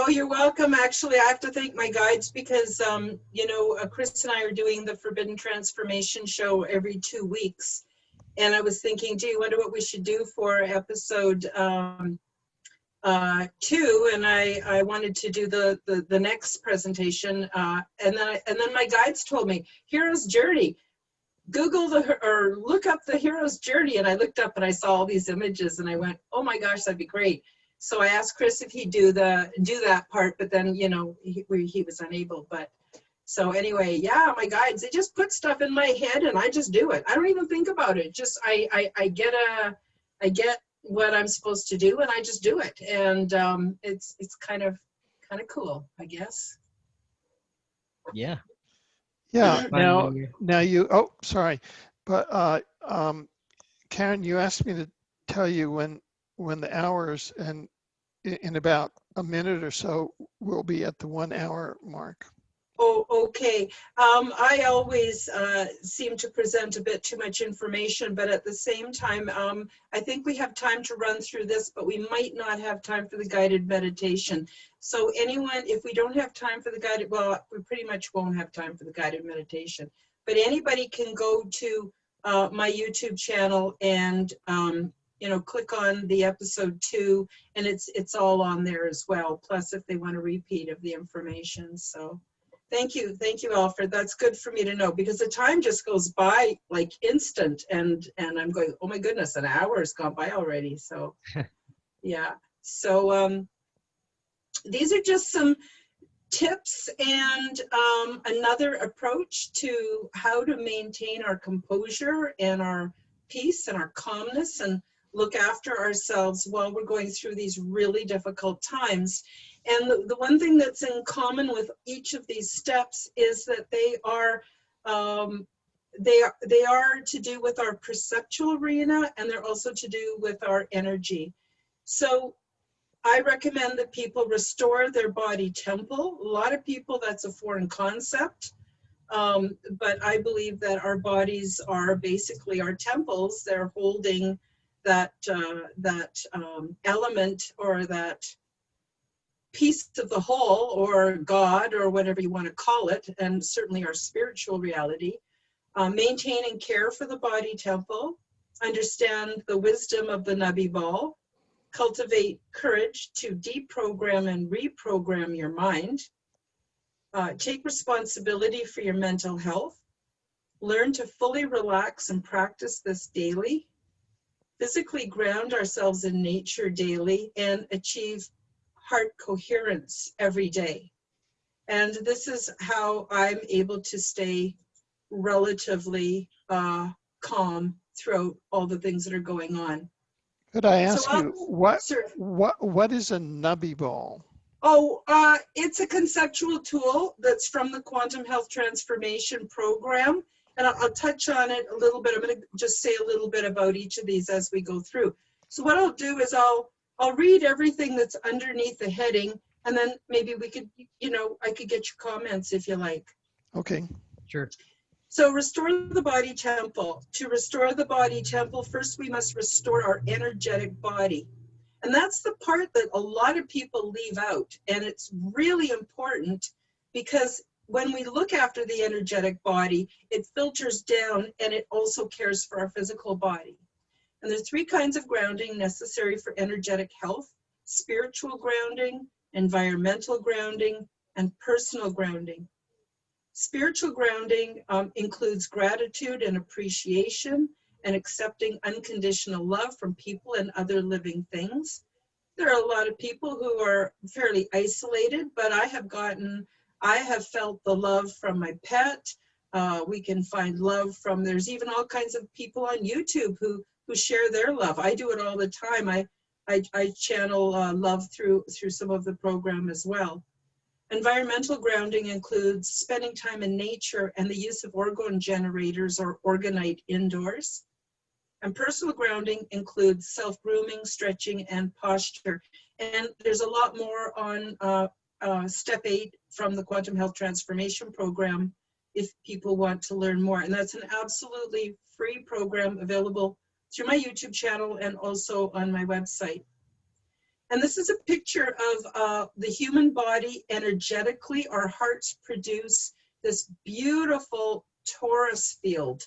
you're welcome. Actually, I have to thank my guides because, you know, Chris and I are doing the Forbidden Transformation show every 2 weeks. And I was thinking, gee, I wonder what we should do for episode 2. And I wanted to do the next presentation. And then my guides told me, Hero's Journey. Google or look up the hero's journey. And I looked up and I saw all these images and I went, oh my gosh, that'd be great. So I asked Chris if he'd do that part, but then, you know, he was unable. But so anyway, yeah, my guides, they just put stuff in my head and I just do it. I don't even think about it. Just I get what I'm supposed to do and I just do it. And it's kind of cool, I guess. Yeah. Yeah. Now you. Oh, sorry, but Karen, you asked me to tell you when the hours, and in about a minute or so we'll be at the 1 hour mark. Oh, okay. I always seem to present a bit too much information, but at the same time, I think we have time to run through this, but we might not have time for the guided meditation. So anyone, if we don't have time for the guided, well, we pretty much won't have time for the guided meditation, but anybody can go to my YouTube channel and, you know, click on the episode 2, and it's all on there as well. Plus, if they want a repeat of the information. So thank you, Alfred. That's good for me to know because the time just goes by like instant, and I'm going, oh my goodness, an hour has gone by already. So yeah. So these are just some tips and another approach to how to maintain our composure and our peace and our calmness and look after ourselves while we're going through these really difficult times. And the one thing that's in common with each of these steps is that they are to do with our perceptual arena, and they're also to do with our energy. So I recommend that people restore their body temple. A lot of people, that's a foreign concept. But I believe that our bodies are basically our temples. They're holding that element, or that piece of the whole, or God, or whatever you want to call it, and certainly our spiritual reality. Maintain and care for the body temple. Understand the wisdom of the Nabi ball. Cultivate courage to deprogram and reprogram your mind. Take responsibility for your mental health. Learn to fully relax and practice this daily. Physically ground ourselves in nature daily, and achieve heart coherence every day. And this is how I'm able to stay relatively calm throughout all the things that are going on. Could I ask So, you, what is a nubby ball? Oh, it's a conceptual tool that's from the Quantum Health Transformation Program. And I'll touch on it a little bit. I'm going to just say a little bit about each of these as we go through. So what I'll do is I'll read everything that's underneath the heading, and then maybe we could, I could get your comments if you like. Okay. Sure. So restore the body temple. To restore the body temple, first we must restore our energetic body. And that's the part that a lot of people leave out. And it's really important, because when we look after the energetic body, it filters down, and it also cares for our physical body. And there's 3 kinds of grounding necessary for energetic health: spiritual grounding, environmental grounding, and personal grounding. Spiritual grounding includes gratitude and appreciation, and accepting unconditional love from people and other living things. There are a lot of people who are fairly isolated, but I have felt the love from my pet. We can find love from, there's even all kinds of people on YouTube who share their love. I do it all the time. I channel love through some of the program as well. Environmental grounding includes spending time in nature and the use of orgone generators or orgonite indoors. And personal grounding includes self-grooming, stretching, and posture. And there's a lot more on step 8 from the Quantum Health Transformation Program if people want to learn more. And that's an absolutely free program available through my YouTube channel and also on my website. And this is a picture of the human body energetically. Our hearts produce this beautiful torus field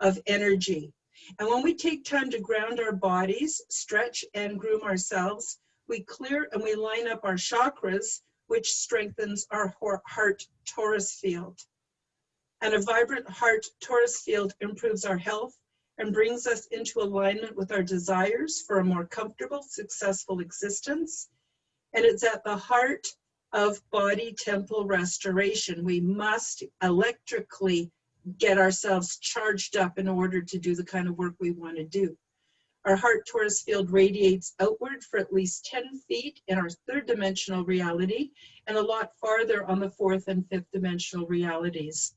of energy. And when we take time to ground our bodies, stretch and groom ourselves, we clear and we line up our chakras, which strengthens our heart torus field. And a vibrant heart torus field improves our health and brings us into alignment with our desires for a more comfortable, successful existence. And it's at the heart of body temple restoration. We must electrically get ourselves charged up in order to do the kind of work we want to do. Our heart torus field radiates outward for at least 10 feet in our 3rd dimensional reality, and a lot farther on the 4th and 5th dimensional realities,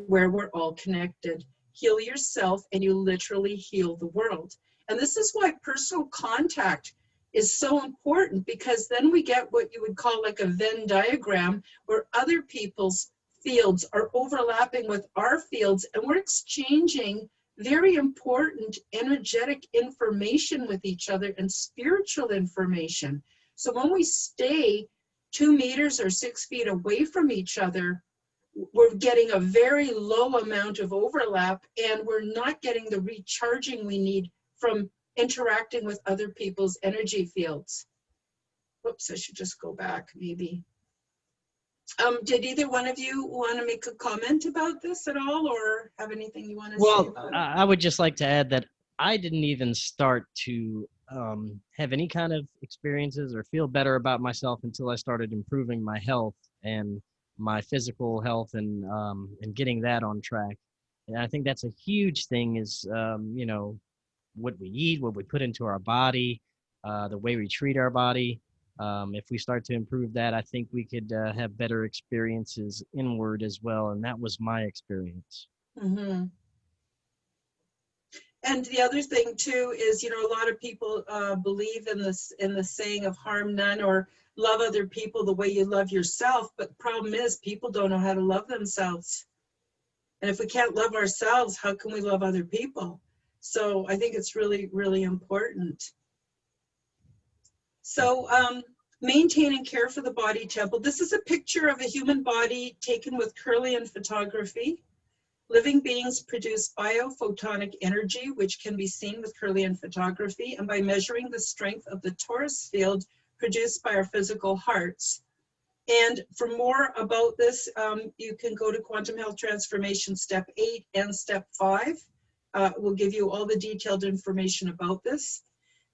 where we're all connected. Heal yourself and you literally heal the world. And this is why personal contact is so important, because then we get what you would call like a Venn diagram, where other people's fields are overlapping with our fields, and we're exchanging very important energetic information with each other and spiritual information. So when we stay 2 meters or 6 feet away from each other, we're getting a very low amount of overlap, and we're not getting the recharging we need from interacting with other people's energy fields. Whoops, I should just go back maybe. Did either one of you want to make a comment about this at all, or have anything you want to say? Well, I would just like to add that I didn't even start to have any kind of experiences or feel better about myself until I started improving my health and my physical health and getting that on track. And I think that's a huge thing is, what we eat, what we put into our body, the way we treat our body. If we start to improve that, I think we could have better experiences inward as well. And that was my experience. Mm-hmm. And the other thing too is, you know, a lot of people believe in the saying of harm none, or love other people the way you love yourself. But the problem is people don't know how to love themselves. And if we can't love ourselves, how can we love other people? So I think it's really, really important. So maintain and care for the body temple. This is a picture of a human body taken with Kirlian photography. Living beings produce biophotonic energy, which can be seen with Kirlian photography, and by measuring the strength of the torus field produced by our physical hearts. And for more about this, you can go to Quantum Health Transformation Step 8 and Step 5. We'll give you all the detailed information about this.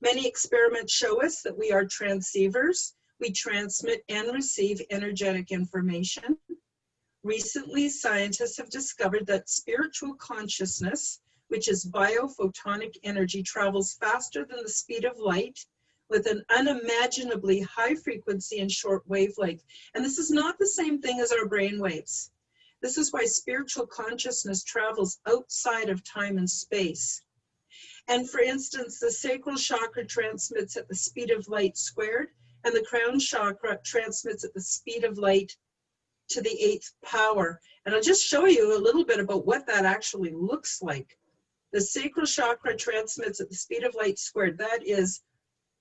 Many experiments show us that we are transceivers. We transmit and receive energetic information. Recently, scientists have discovered that spiritual consciousness, which is biophotonic energy, travels faster than the speed of light with an unimaginably high frequency and short wavelength. And this is not the same thing as our brain waves. This is why spiritual consciousness travels outside of time and space. And for instance, the sacral chakra transmits at the speed of light squared, and the crown chakra transmits at the speed of light to the 8th power. And I'll just show you a little bit about what that actually looks like. The sacral chakra transmits at the speed of light squared. That is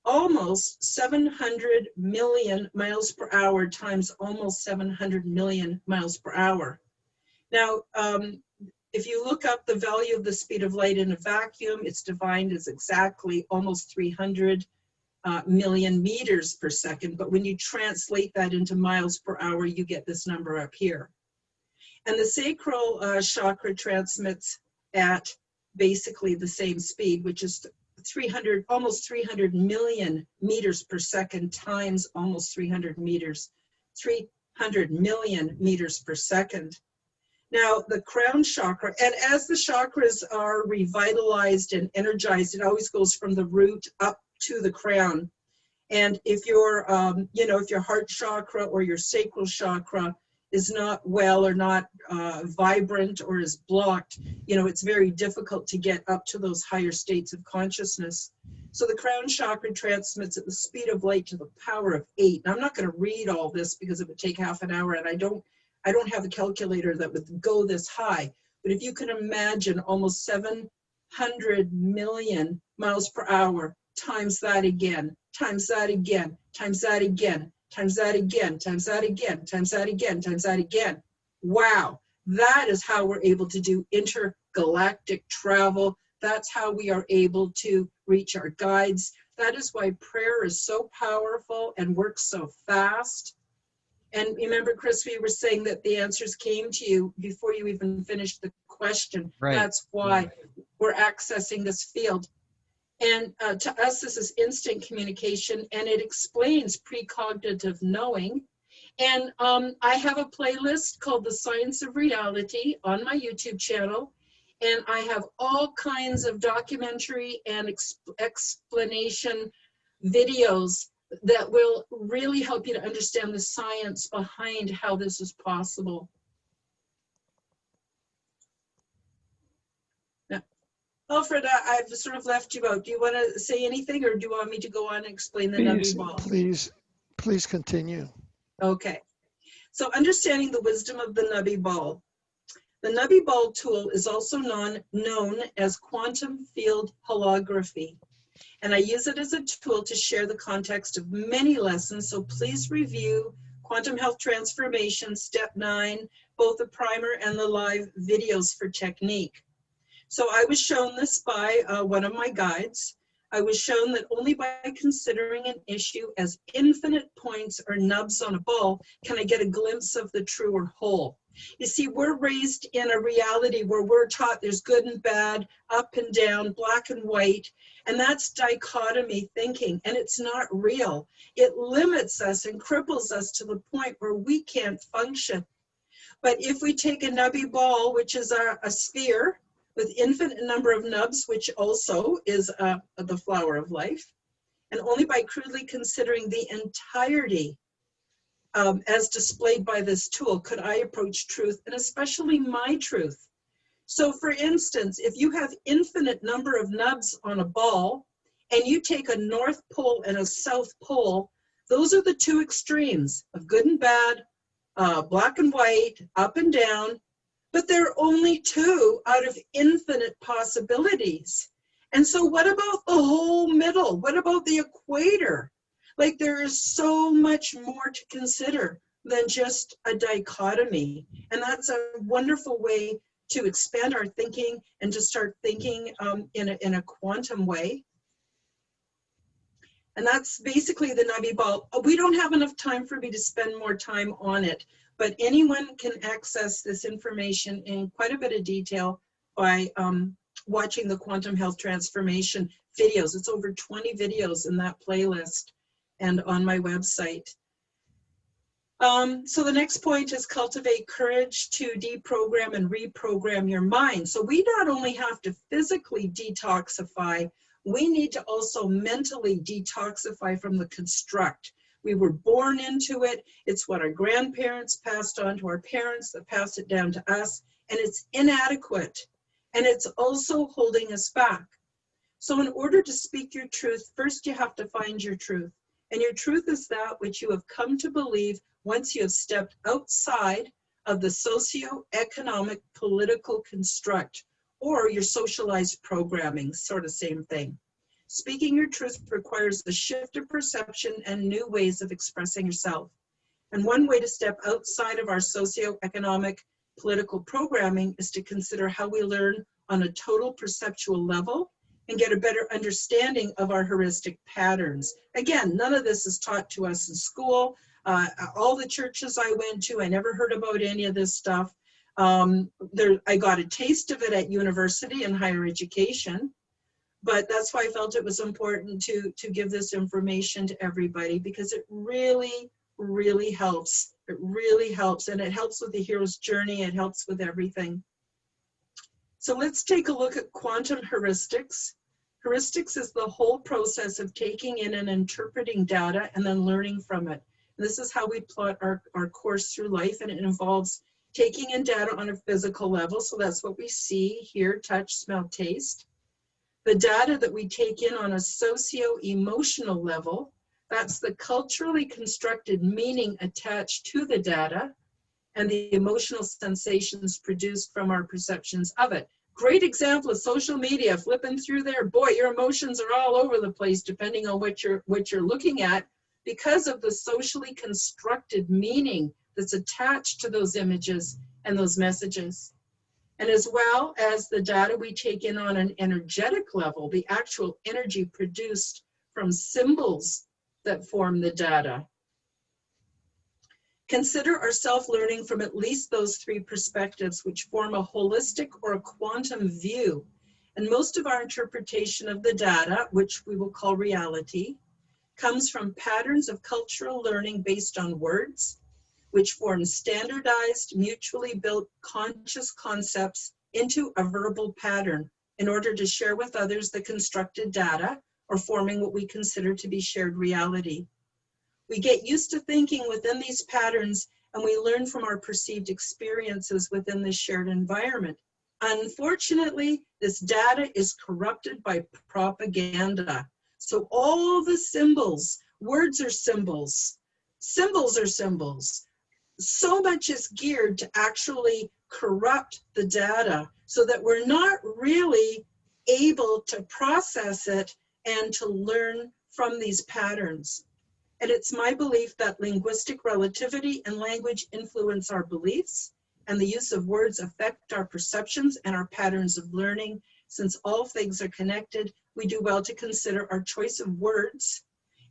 almost 700 million miles per hour times almost 700 million miles per hour. Now, if you look up the value of the speed of light in a vacuum, it's defined as exactly almost 300 million meters per second. But when you translate that into miles per hour, you get this number up here. And the sacral chakra transmits at basically the same speed, which is almost 300 million meters per second times almost 300 million meters per second. Now, the crown chakra, and as the chakras are revitalized and energized, it always goes from the root up to the crown. And if your, if your heart chakra or your sacral chakra is not well or not vibrant or is blocked, it's very difficult to get up to those higher states of consciousness. So the crown chakra transmits at the speed of light to the power of 8. Now, I'm not going to read all this because it would take half an hour, and I don't have a calculator that would go this high. But if you can imagine almost 700 million miles per hour times that again, times that again, times that again, times that again, times that again, times that again, times that again. Wow, that is how we're able to do intergalactic travel. That's how we are able to reach our guides. That is why prayer is so powerful and works so fast. And remember, Chris, we were saying that the answers came to you before you even finished the question. Right. That's why we're accessing this field. And to us, this is instant communication, and it explains precognitive knowing. And I have a playlist called The Science of Reality on my YouTube channel. And I have all kinds of documentary and explanation videos that will really help you to understand the science behind how this is possible. Now, Alfred, I've sort of left you out. Do you want to say anything, or do you want me to go on and explain the Nubby Ball? Please continue. Okay. So understanding the wisdom of the Nubby Ball. The Nubby Ball tool is also known as quantum field holography. And I use it as a tool to share the context of many lessons. So please review Quantum Health Transformation, Step 9, both the primer and the live videos for technique. So I was shown this by one of my guides. I was shown that only by considering an issue as infinite points or nubs on a ball can I get a glimpse of the truer whole. You see, we're raised in a reality where we're taught there's good and bad, up and down, black and white, and that's dichotomy thinking, and it's not real. It limits us and cripples us to the point where we can't function. But if we take a Nubby Ball, which is a sphere, with infinite number of nubs, which also is the flower of life. And only by crudely considering the entirety as displayed by this tool could I approach truth, and especially my truth. So for instance, if you have infinite number of nubs on a ball, and you take a North Pole and a South Pole, those are the two extremes of good and bad, black and white, up and down, but there are only two out of infinite possibilities. And so what about the whole middle? What about the equator? Like, there is so much more to consider than just a dichotomy. And that's a wonderful way to expand our thinking and to start thinking in a quantum way. And that's basically the Nubby ball. We don't have enough time for me to spend more time on it, but anyone can access this information in quite a bit of detail by watching the Quantum Health Transformation videos. It's over 20 videos in that playlist and on my website. So the next point is cultivate courage to deprogram and reprogram your mind. So we not only have to physically detoxify, we need to also mentally detoxify from the construct. We were born into it. It's what our grandparents passed on to our parents that passed it down to us, and it's inadequate. And it's also holding us back. So in order to speak your truth, first you have to find your truth. And your truth is that which you have come to believe once you have stepped outside of the socio-economic political construct or your socialized programming, sort of same thing. Speaking your truth requires a shift of perception and new ways of expressing yourself. And one way to step outside of our socio-economic political programming is to consider how we learn on a total perceptual level and get a better understanding of our heuristic patterns. Again, none of this is taught to us in school. All the churches I went to, I never heard about any of this stuff. I got a taste of it at university and higher education, but that's why I felt it was important to give this information to everybody, because it really, really helps. It really helps, and it helps with the hero's journey. It helps with everything. So let's take a look at quantum heuristics. Heuristics is the whole process of taking in and interpreting data and then learning from it. And this is how we plot our course through life, and it involves taking in data on a physical level. So that's what we see, hear, touch, smell, taste. The data that we take in on a socio-emotional level, that's the culturally constructed meaning attached to the data and the emotional sensations produced from our perceptions of it. Great example of social media, flipping through there. Boy, your emotions are all over the place depending on what you're looking at, because of the socially constructed meaning that's attached to those images and those messages. And as well as the data we take in on an energetic level, the actual energy produced from symbols that form the data. Consider our self-learning from at least those three perspectives, which form a holistic or a quantum view. And most of our interpretation of the data, which we will call reality, comes from patterns of cultural learning based on words, which form standardized, mutually built conscious concepts into a verbal pattern in order to share with others the constructed data, or forming what we consider to be shared reality. We get used to thinking within these patterns, and we learn from our perceived experiences within this shared environment. Unfortunately, this data is corrupted by propaganda. So all the symbols, words are symbols, symbols are symbols. So much is geared to actually corrupt the data so that we're not really able to process it and to learn from these patterns. And it's my belief that linguistic relativity and language influence our beliefs, and the use of words affect our perceptions and our patterns of learning. Since all things are connected, we do well to consider our choice of words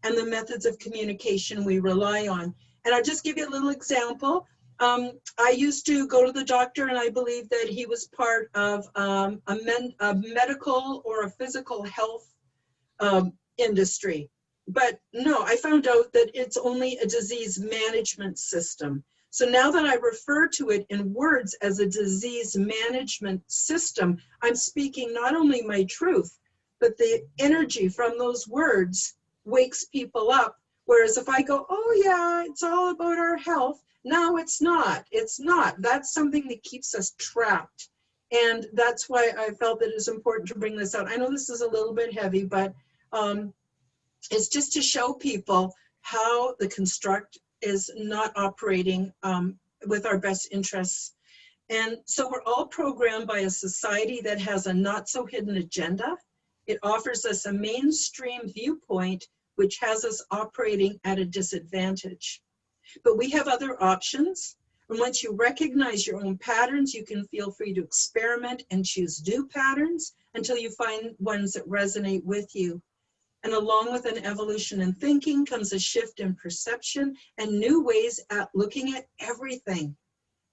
and the methods of communication we rely on. And I'll just give you a little example. I used to go to the doctor, and I believe that he was part of a medical or a physical health industry. But no, I found out that it's only a disease management system. So now that I refer to it in words as a disease management system, I'm speaking not only my truth, but the energy from those words wakes people up. Whereas if I go, oh yeah, it's all about our health. No, it's not. It's not. That's something that keeps us trapped. And that's why I felt that it's important to bring this out. I know this is a little bit heavy, but it's just to show people how the construct is not operating with our best interests. And so we're all programmed by a society that has a not so hidden agenda. It offers us a mainstream viewpoint, which has us operating at a disadvantage. But we have other options. And once you recognize your own patterns, you can feel free to experiment and choose new patterns until you find ones that resonate with you. And along with an evolution in thinking comes a shift in perception and new ways at looking at everything.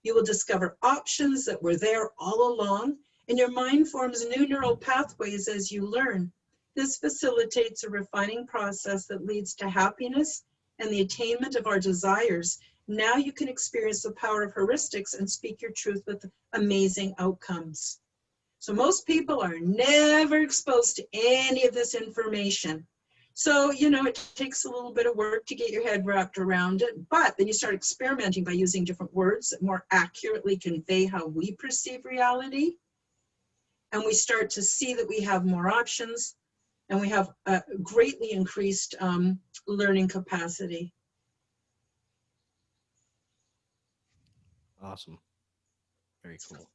You will discover options that were there all along, and your mind forms new neural pathways as you learn. This facilitates a refining process that leads to happiness and the attainment of our desires. Now you can experience the power of heuristics and speak your truth with amazing outcomes. So most people are never exposed to any of this information. So, you know, it takes a little bit of work to get your head wrapped around it, but then you start experimenting by using different words that more accurately convey how we perceive reality. And we start to see that we have more options and we have a greatly increased learning capacity. Awesome. Very cool.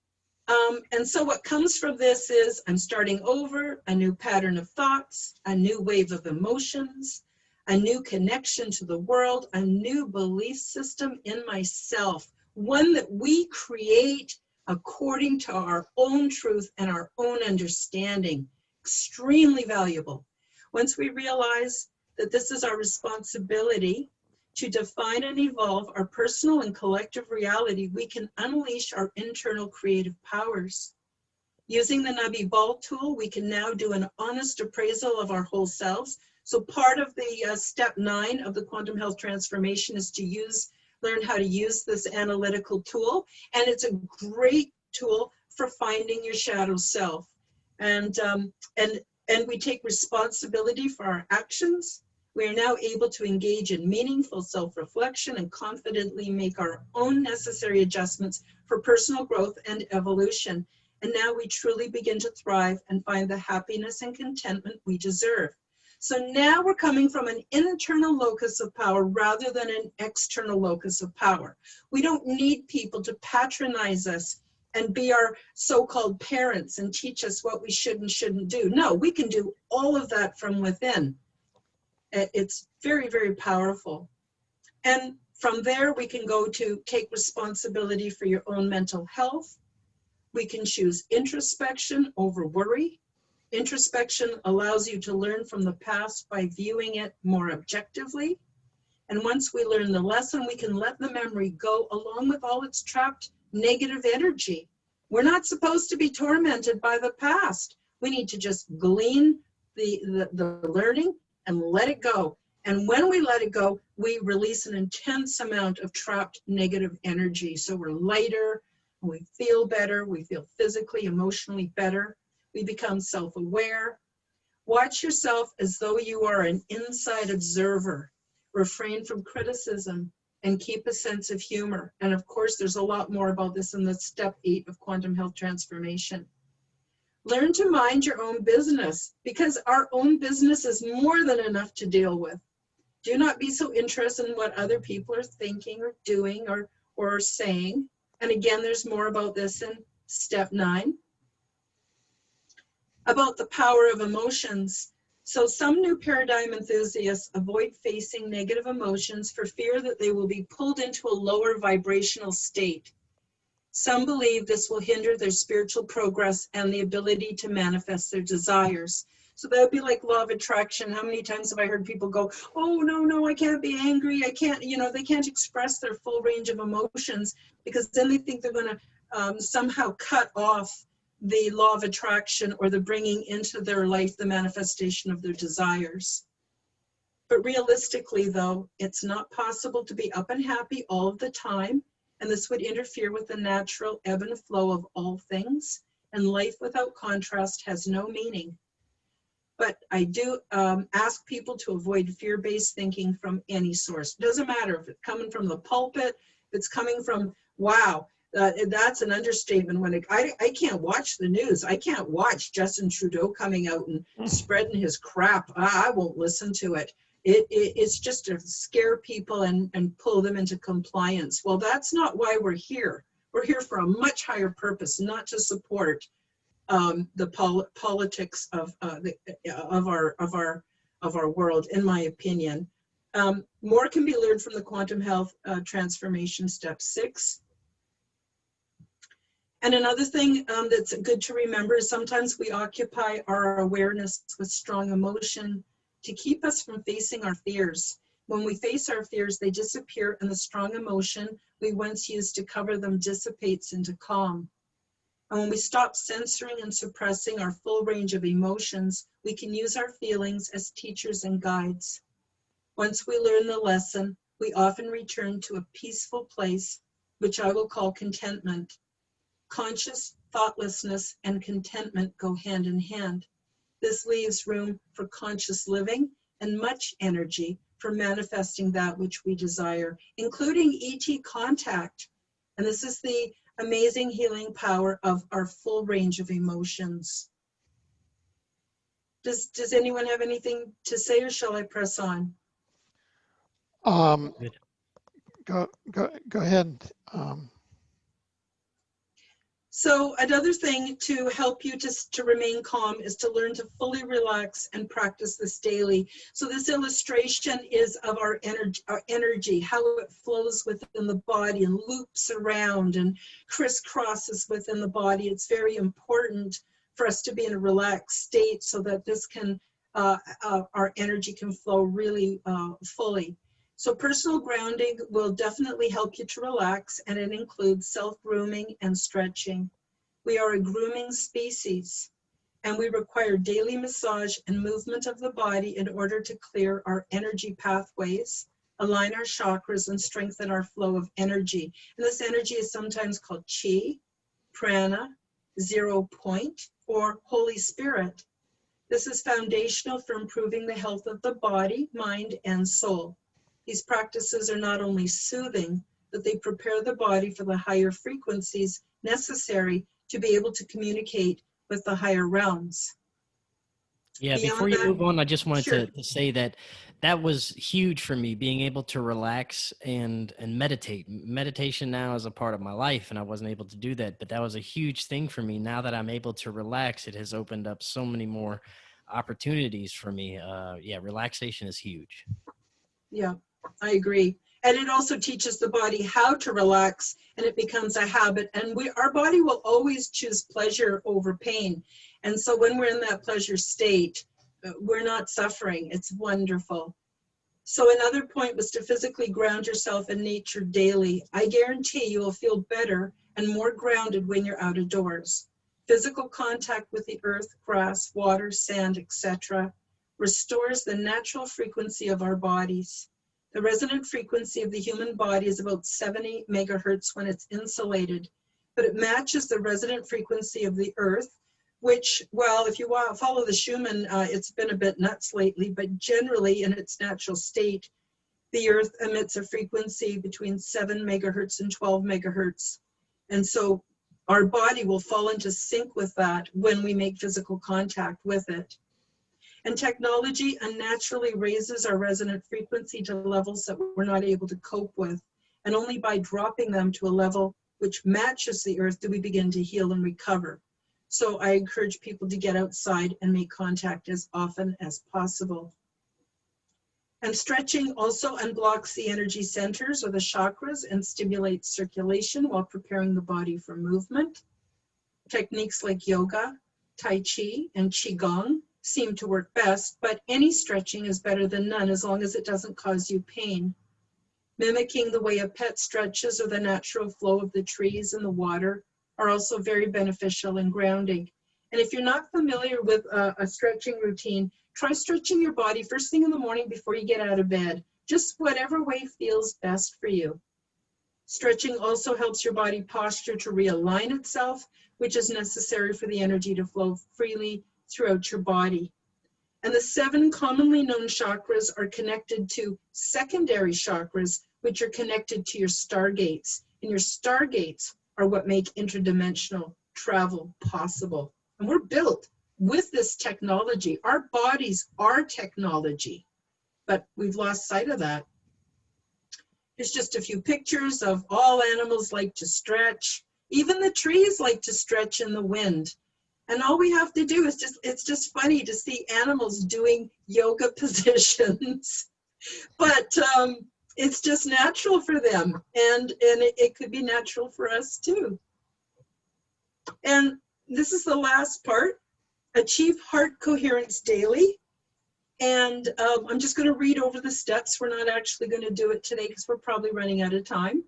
And so what comes from this is I'm starting over, a new pattern of thoughts, a new wave of emotions, a new connection to the world, a new belief system in myself, one that we create according to our own truth and our own understanding. Extremely valuable. Once we realize that this is our responsibility to define and evolve our personal and collective reality, we can unleash our internal creative powers. Using the Nubby Ball tool, we can now do an honest appraisal of our whole selves. So part of the step 9 of the quantum health transformation is to learn how to use this analytical tool. And it's a great tool for finding your shadow self. And we take responsibility for our actions. We are now able to engage in meaningful self-reflection and confidently make our own necessary adjustments for personal growth and evolution. And now we truly begin to thrive and find the happiness and contentment we deserve. So now we're coming from an internal locus of power rather than an external locus of power. We don't need people to patronize us and be our so-called parents and teach us what we should and shouldn't do. No, we can do all of that from within. It's very, very powerful. And from there, we can go to take responsibility for your own mental health. We can choose introspection over worry. Introspection allows you to learn from the past by viewing it more objectively. And once we learn the lesson, we can let the memory go along with all its trapped negative energy. We're not supposed to be tormented by the past. We need to just glean the learning and let it go. And when we let it go, we release an intense amount of trapped negative energy. So we're lighter, we feel better, we feel physically, emotionally better. We become self-aware. Watch yourself as though you are an inside observer. Refrain from criticism and keep a sense of humor. And of course, there's a lot more about this in the step 8 of quantum health transformation. Learn to mind your own business, because our own business is more than enough to deal with. Do not be so interested in what other people are thinking or doing or saying. And again, there's more about this in step 9. About the power of emotions. So some new paradigm enthusiasts avoid facing negative emotions for fear that they will be pulled into a lower vibrational state. Some believe this will hinder their spiritual progress and the ability to manifest their desires. So that would be like law of attraction. How many times have I heard people go, oh, no, I can't be angry. I can't, they can't express their full range of emotions because then they think they're going to somehow cut off the law of attraction or the bringing into their life the manifestation of their desires. But realistically, though, it's not possible to be up and happy all of the time. and this would interfere with the natural ebb and flow of all things, and life without contrast has no meaning. But I do ask people to avoid fear-based thinking from any source. It doesn't matter if it's coming from the pulpit, if it's coming from, wow, that's an understatement. When I can't watch the news. I can't watch Justin Trudeau coming out and spreading his crap. I won't listen to it. It's just to scare people and pull them into compliance. Well, that's not why we're here. We're here for a much higher purpose, not to support the politics of our world, in my opinion. More can be learned from the Quantum Health Transformation Step 6. And another thing that's good to remember is sometimes we occupy our awareness with strong emotion to keep us from facing our fears. When we face our fears, they disappear, and the strong emotion we once used to cover them dissipates into calm. And when we stop censoring and suppressing our full range of emotions, we can use our feelings as teachers and guides. Once we learn the lesson, we often return to a peaceful place, which I will call contentment. Conscious thoughtlessness and contentment go hand in hand. This leaves room for conscious living and much energy for manifesting that which we desire, including ET contact. And this is the amazing healing power of our full range of emotions. Does anyone have anything to say, or shall I press on? Go ahead. So another thing to help you to remain calm is to learn to fully relax and practice this daily. So this illustration is of our energy, how it flows within the body and loops around and crisscrosses within the body. It's very important for us to be in a relaxed state so that this can, our energy can flow really fully. So personal grounding will definitely help you to relax, and it includes self-grooming and stretching. We are a grooming species, and we require daily massage and movement of the body in order to clear our energy pathways, align our chakras, and strengthen our flow of energy. And this energy is sometimes called chi, prana, 0 point, or Holy Spirit. This is foundational for improving the health of the body, mind, and soul. These practices are not only soothing, but they prepare the body for the higher frequencies necessary to be able to communicate with the higher realms. Yeah, before you move on, I just wanted Sure. to say that was huge for me, being able to relax and meditate. Meditation now is a part of my life, and I wasn't able to do that, but that was a huge thing for me. Now that I'm able to relax, it has opened up so many more opportunities for me. Yeah, relaxation is huge. Yeah, I agree. And it also teaches the body how to relax, and it becomes a habit. And our body will always choose pleasure over pain. And so when we're in that pleasure state, we're not suffering. It's wonderful. So another point was to physically ground yourself in nature daily. I guarantee you will feel better and more grounded when you're out of doors. Physical contact with the earth, grass, water, sand, etc. restores the natural frequency of our bodies. The resonant frequency of the human body is about 70 megahertz when it's insulated, but it matches the resonant frequency of the earth, which, well, if you follow the Schumann, it's been a bit nuts lately, but generally in its natural state, the earth emits a frequency between 7 megahertz and 12 megahertz. And so our body will fall into sync with that when we make physical contact with it. And technology unnaturally raises our resonant frequency to levels that we're not able to cope with. And only by dropping them to a level which matches the earth do we begin to heal and recover. So I encourage people to get outside and make contact as often as possible. And stretching also unblocks the energy centers or the chakras and stimulates circulation while preparing the body for movement. Techniques like yoga, tai chi, and qigong seem to work best, but any stretching is better than none as long as it doesn't cause you pain. Mimicking the way a pet stretches or the natural flow of the trees and the water are also very beneficial and grounding. And if you're not familiar with a stretching routine, try stretching your body first thing in the morning before you get out of bed. Just whatever way feels best for you. Stretching also helps your body posture to realign itself, which is necessary for the energy to flow freely throughout your body. And the 7 commonly known chakras are connected to secondary chakras, which are connected to your stargates. And your stargates are what make interdimensional travel possible. And we're built with this technology. Our bodies are technology, but we've lost sight of that. Here's just a few pictures of all animals like to stretch. Even the trees like to stretch in the wind. And all we have to do is it's just funny to see animals doing yoga positions. But it's just natural for them. And it could be natural for us too. And this is the last part, achieve heart coherence daily. And I'm just going to read over the steps. We're not actually going to do it today because we're probably running out of time.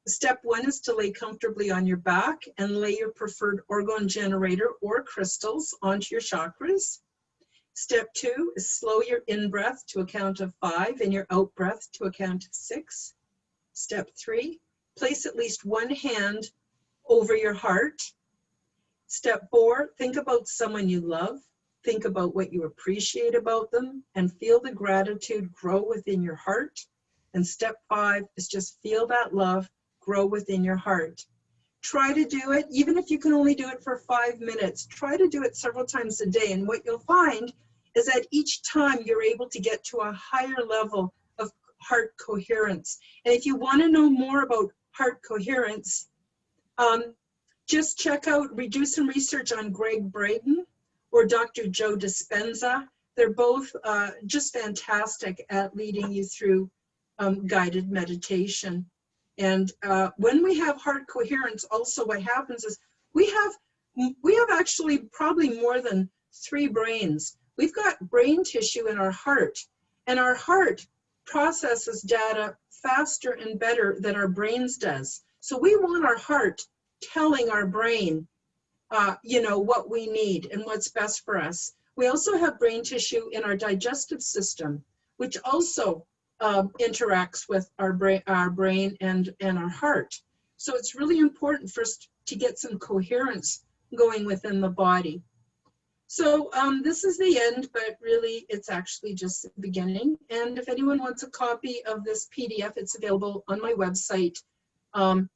Step 1 is to lay comfortably on your back and lay your preferred orgone generator or crystals onto your chakras. Step 2 is slow your in-breath to a count of 5 and your out-breath to a count of 6. Step 3, place at least one hand over your heart. Step 4, think about someone you love. Think about what you appreciate about them and feel the gratitude grow within your heart. And step 5 is just feel that love grow within your heart. Try to do it, even if you can only do it for 5 minutes, try to do it several times a day. And what you'll find is that each time you're able to get to a higher level of heart coherence. And if you want to know more about heart coherence, just check out, do some research on Gregg Braden or Dr. Joe Dispenza. They're both just fantastic at leading you through guided meditation. And when we have heart coherence, also what happens is we have actually probably more than 3 brains. We've got brain tissue in our heart, and our heart processes data faster and better than our brains does. So we want our heart telling our brain, what we need and what's best for us. We also have brain tissue in our digestive system, which also interacts with our brain and our heart. So it's really important for us to get some coherence going within the body. So this is the end, but really it's actually just the beginning. And if anyone wants a copy of this PDF, it's available on my website under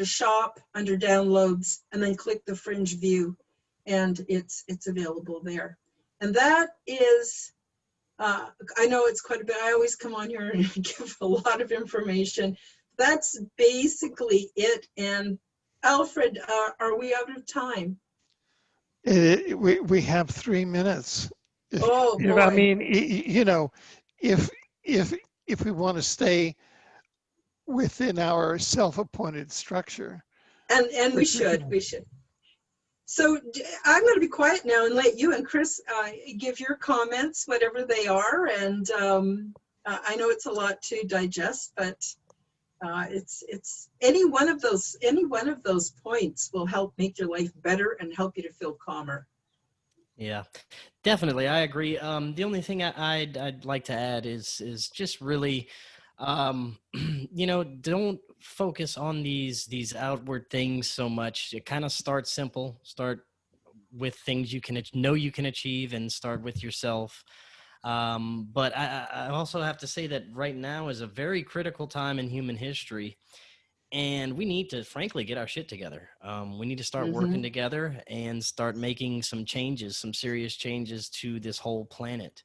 shop, under downloads, and then click the fringe view, and it's available there. And that is, I know it's quite a bit. I always come on here and give a lot of information. That's basically it. And Alfred, are we out of time? We have 3 minutes. Oh, boy. I mean, if we want to stay within our self-appointed structure. And we should. So I'm going to be quiet now and let you and Chris give your comments, whatever they are. And I know it's a lot to digest, but it's any one of those points will help make your life better and help you to feel calmer. Yeah, definitely. I agree. The only thing I'd like to add is just really, don't focus on these outward things so much. It kind of start simple, start with things you can achieve, and start with yourself. But I also have to say that right now is a very critical time in human history, and we need to frankly get our shit together. We need to start working together and start making some changes, some serious changes to this whole planet.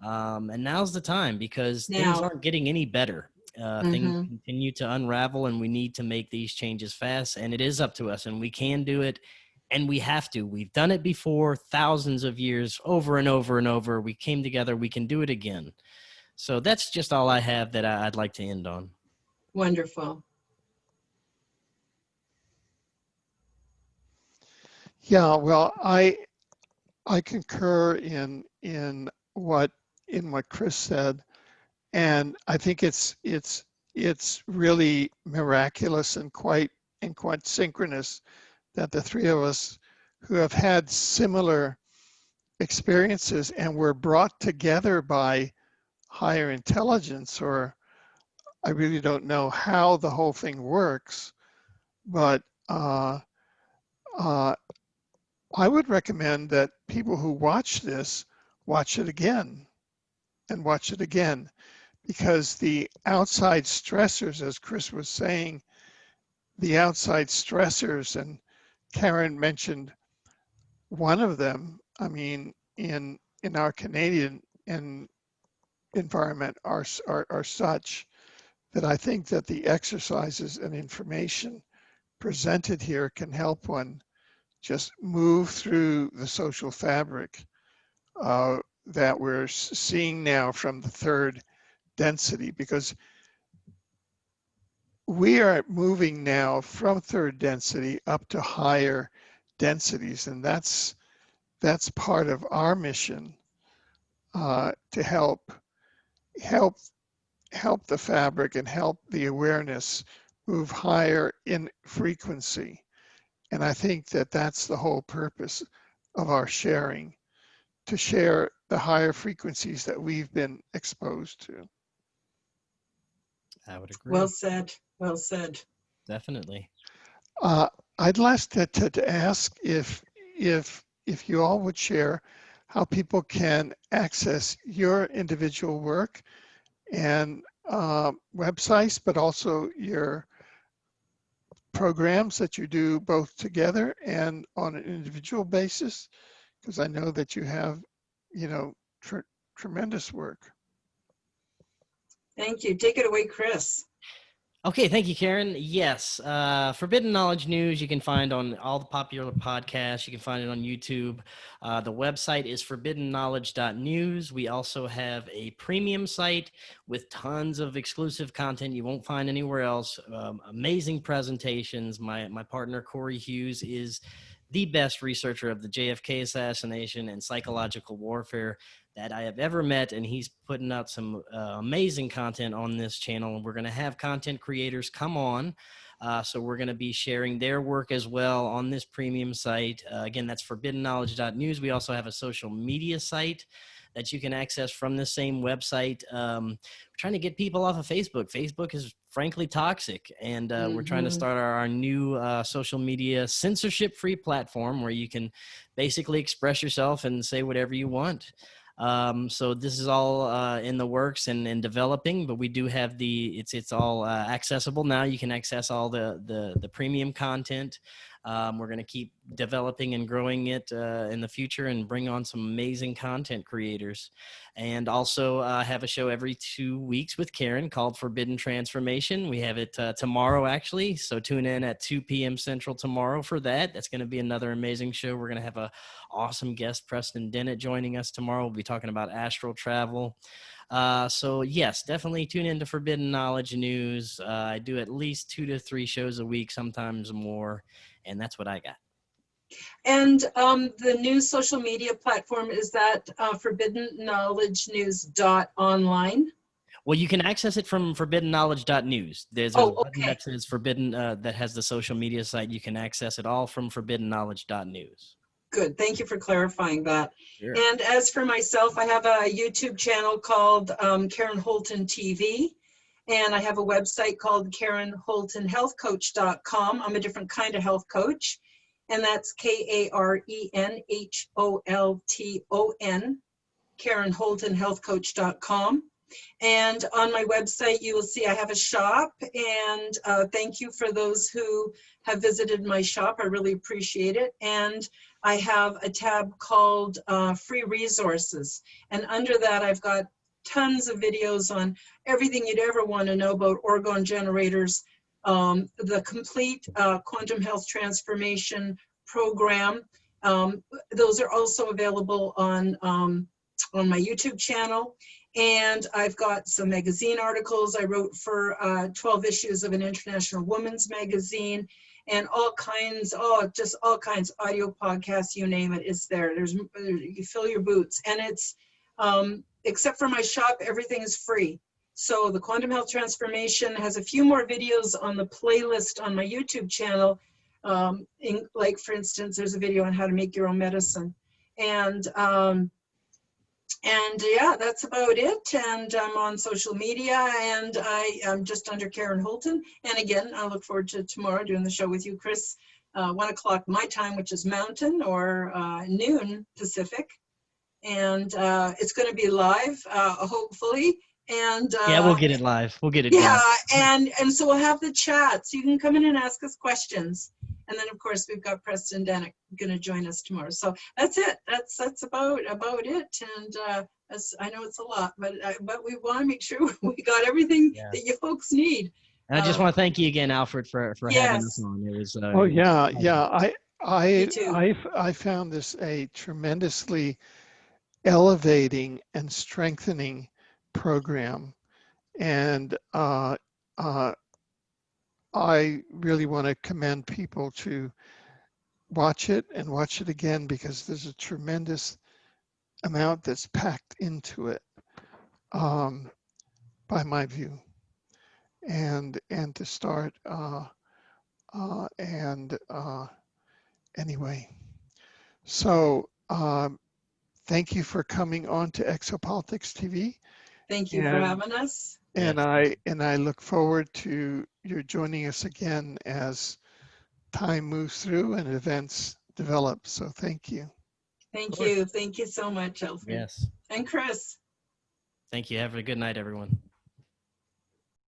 And now's the time, because things aren't getting any better. Things continue to unravel, and we need to make these changes fast, and it is up to us, and we can do it, and we have to. We've done it before, thousands of years, over and over and over. We came together. We can do it again. So that's just all I have that I'd like to end on. Wonderful. Yeah, well, I concur in what Chris said, and I think it's really miraculous and quite synchronous that the 3 of us who have had similar experiences and were brought together by higher intelligence or I really don't know how the whole thing works, but I would recommend that people who watch this watch it again and watch it again, because the outside stressors, as Chris was saying, the outside stressors, and Karen mentioned one of them, I mean, in our Canadian environment are such that I think that the exercises and information presented here can help one just move through the social fabric that we're seeing now from the third density, because we are moving now from third density up to higher densities, and that's part of our mission, to help the fabric and help the awareness move higher in frequency. And I think that that's the whole purpose of our sharing, to share the higher frequencies that we've been exposed to. I would agree. Well said. Well said. Definitely. I'd like to ask if you all would share how people can access your individual work and websites, but also your programs that you do both together and on an individual basis, because I know that you have, tremendous work. Thank you. Take it away, Chris. Okay, thank you, Karen. Yes, Forbidden Knowledge News you can find on all the popular podcasts. You can find it on YouTube. The website is forbiddenknowledge.news. We also have a premium site with tons of exclusive content you won't find anywhere else. Amazing presentations. My partner, Corey Hughes, is the best researcher of the JFK assassination and psychological warfare that I have ever met, and he's putting out some amazing content on this channel. And we're going to have content creators come on, so we're going to be sharing their work as well on this premium site. Again, that's forbiddenknowledge.news. We also have a social media site that you can access from the same website. We're trying to get people off of Facebook. Facebook is frankly toxic, and we're trying to start our new social media censorship-free platform where you can basically express yourself and say whatever you want. So this is all in the works and developing, but we do have it's all accessible now. You can access all the premium content. We're going to keep developing and growing it in the future and bring on some amazing content creators. And also have a show every 2 weeks with Karen called Forbidden Transformation. We have it tomorrow, actually. So tune in at 2 p.m. Central tomorrow for that. That's going to be another amazing show. We're going to have an awesome guest, Preston Dennett, joining us tomorrow. We'll be talking about astral travel. So yes, definitely tune into Forbidden Knowledge News. I do at least 2 to 3 shows a week, sometimes more. And that's what I got. And the new social media platform, is that forbiddenknowledgenews.online? Well, you can access it from forbiddenknowledge.news. There's a button that says Forbidden, that has the social media site. You can access it all from forbiddenknowledge.news. Good. Thank you for clarifying that. Sure. And as for myself, I have a YouTube channel called Karen Holton TV. And I have a website called KarenHoltonHealthCoach.com. I'm a different kind of health coach. And that's KarenHolton, KarenHoltonHealthCoach.com. And on my website, you will see I have a shop. And thank you for those who have visited my shop. I really appreciate it. And I have a tab called Free Resources. And under that, I've got tons of videos on everything you'd ever want to know about orgone generators, the complete quantum health transformation program. Those are also available on my YouTube channel. And I've got some magazine articles I wrote for 12 issues of an International Women's Magazine, and all kinds, just all kinds, audio podcasts, you name it, it's there. You fill your boots. And it's, except for my shop, everything is free. So the Quantum Health Transformation has a few more videos on the playlist on my YouTube channel. Like, for instance, there's a video on how to make your own medicine. And And yeah, that's about it. And I'm on social media, and I am just under Karen Holton. And again, I look forward to tomorrow doing the show with you, Chris. 1 o'clock my time, which is Mountain, or noon Pacific. And it's going to be live, hopefully. And Yeah, we'll get it live. We'll get it yeah, done. and so we'll have the chat, so you can come in and ask us questions. And then of course we've got Preston Danick going to join us tomorrow. So that's it. That's about it. And I know it's a lot, but we want to make sure we got everything that you folks need. And I just want to thank you again, Alfred, for having us on. It was. Oh yeah, yeah. Me too. I found this a tremendously elevating and strengthening program, and I really want to commend people to watch it and watch it again, because there's a tremendous amount that's packed into it, by my view. And to start, anyway, so thank you for coming on to Exopolitics TV. Thank you for having us. And I look forward to your joining us again as time moves through and events develop. So thank you. Thank you. Thank you so much, Alfred. Yes. And Chris. Thank you. Have a good night, everyone.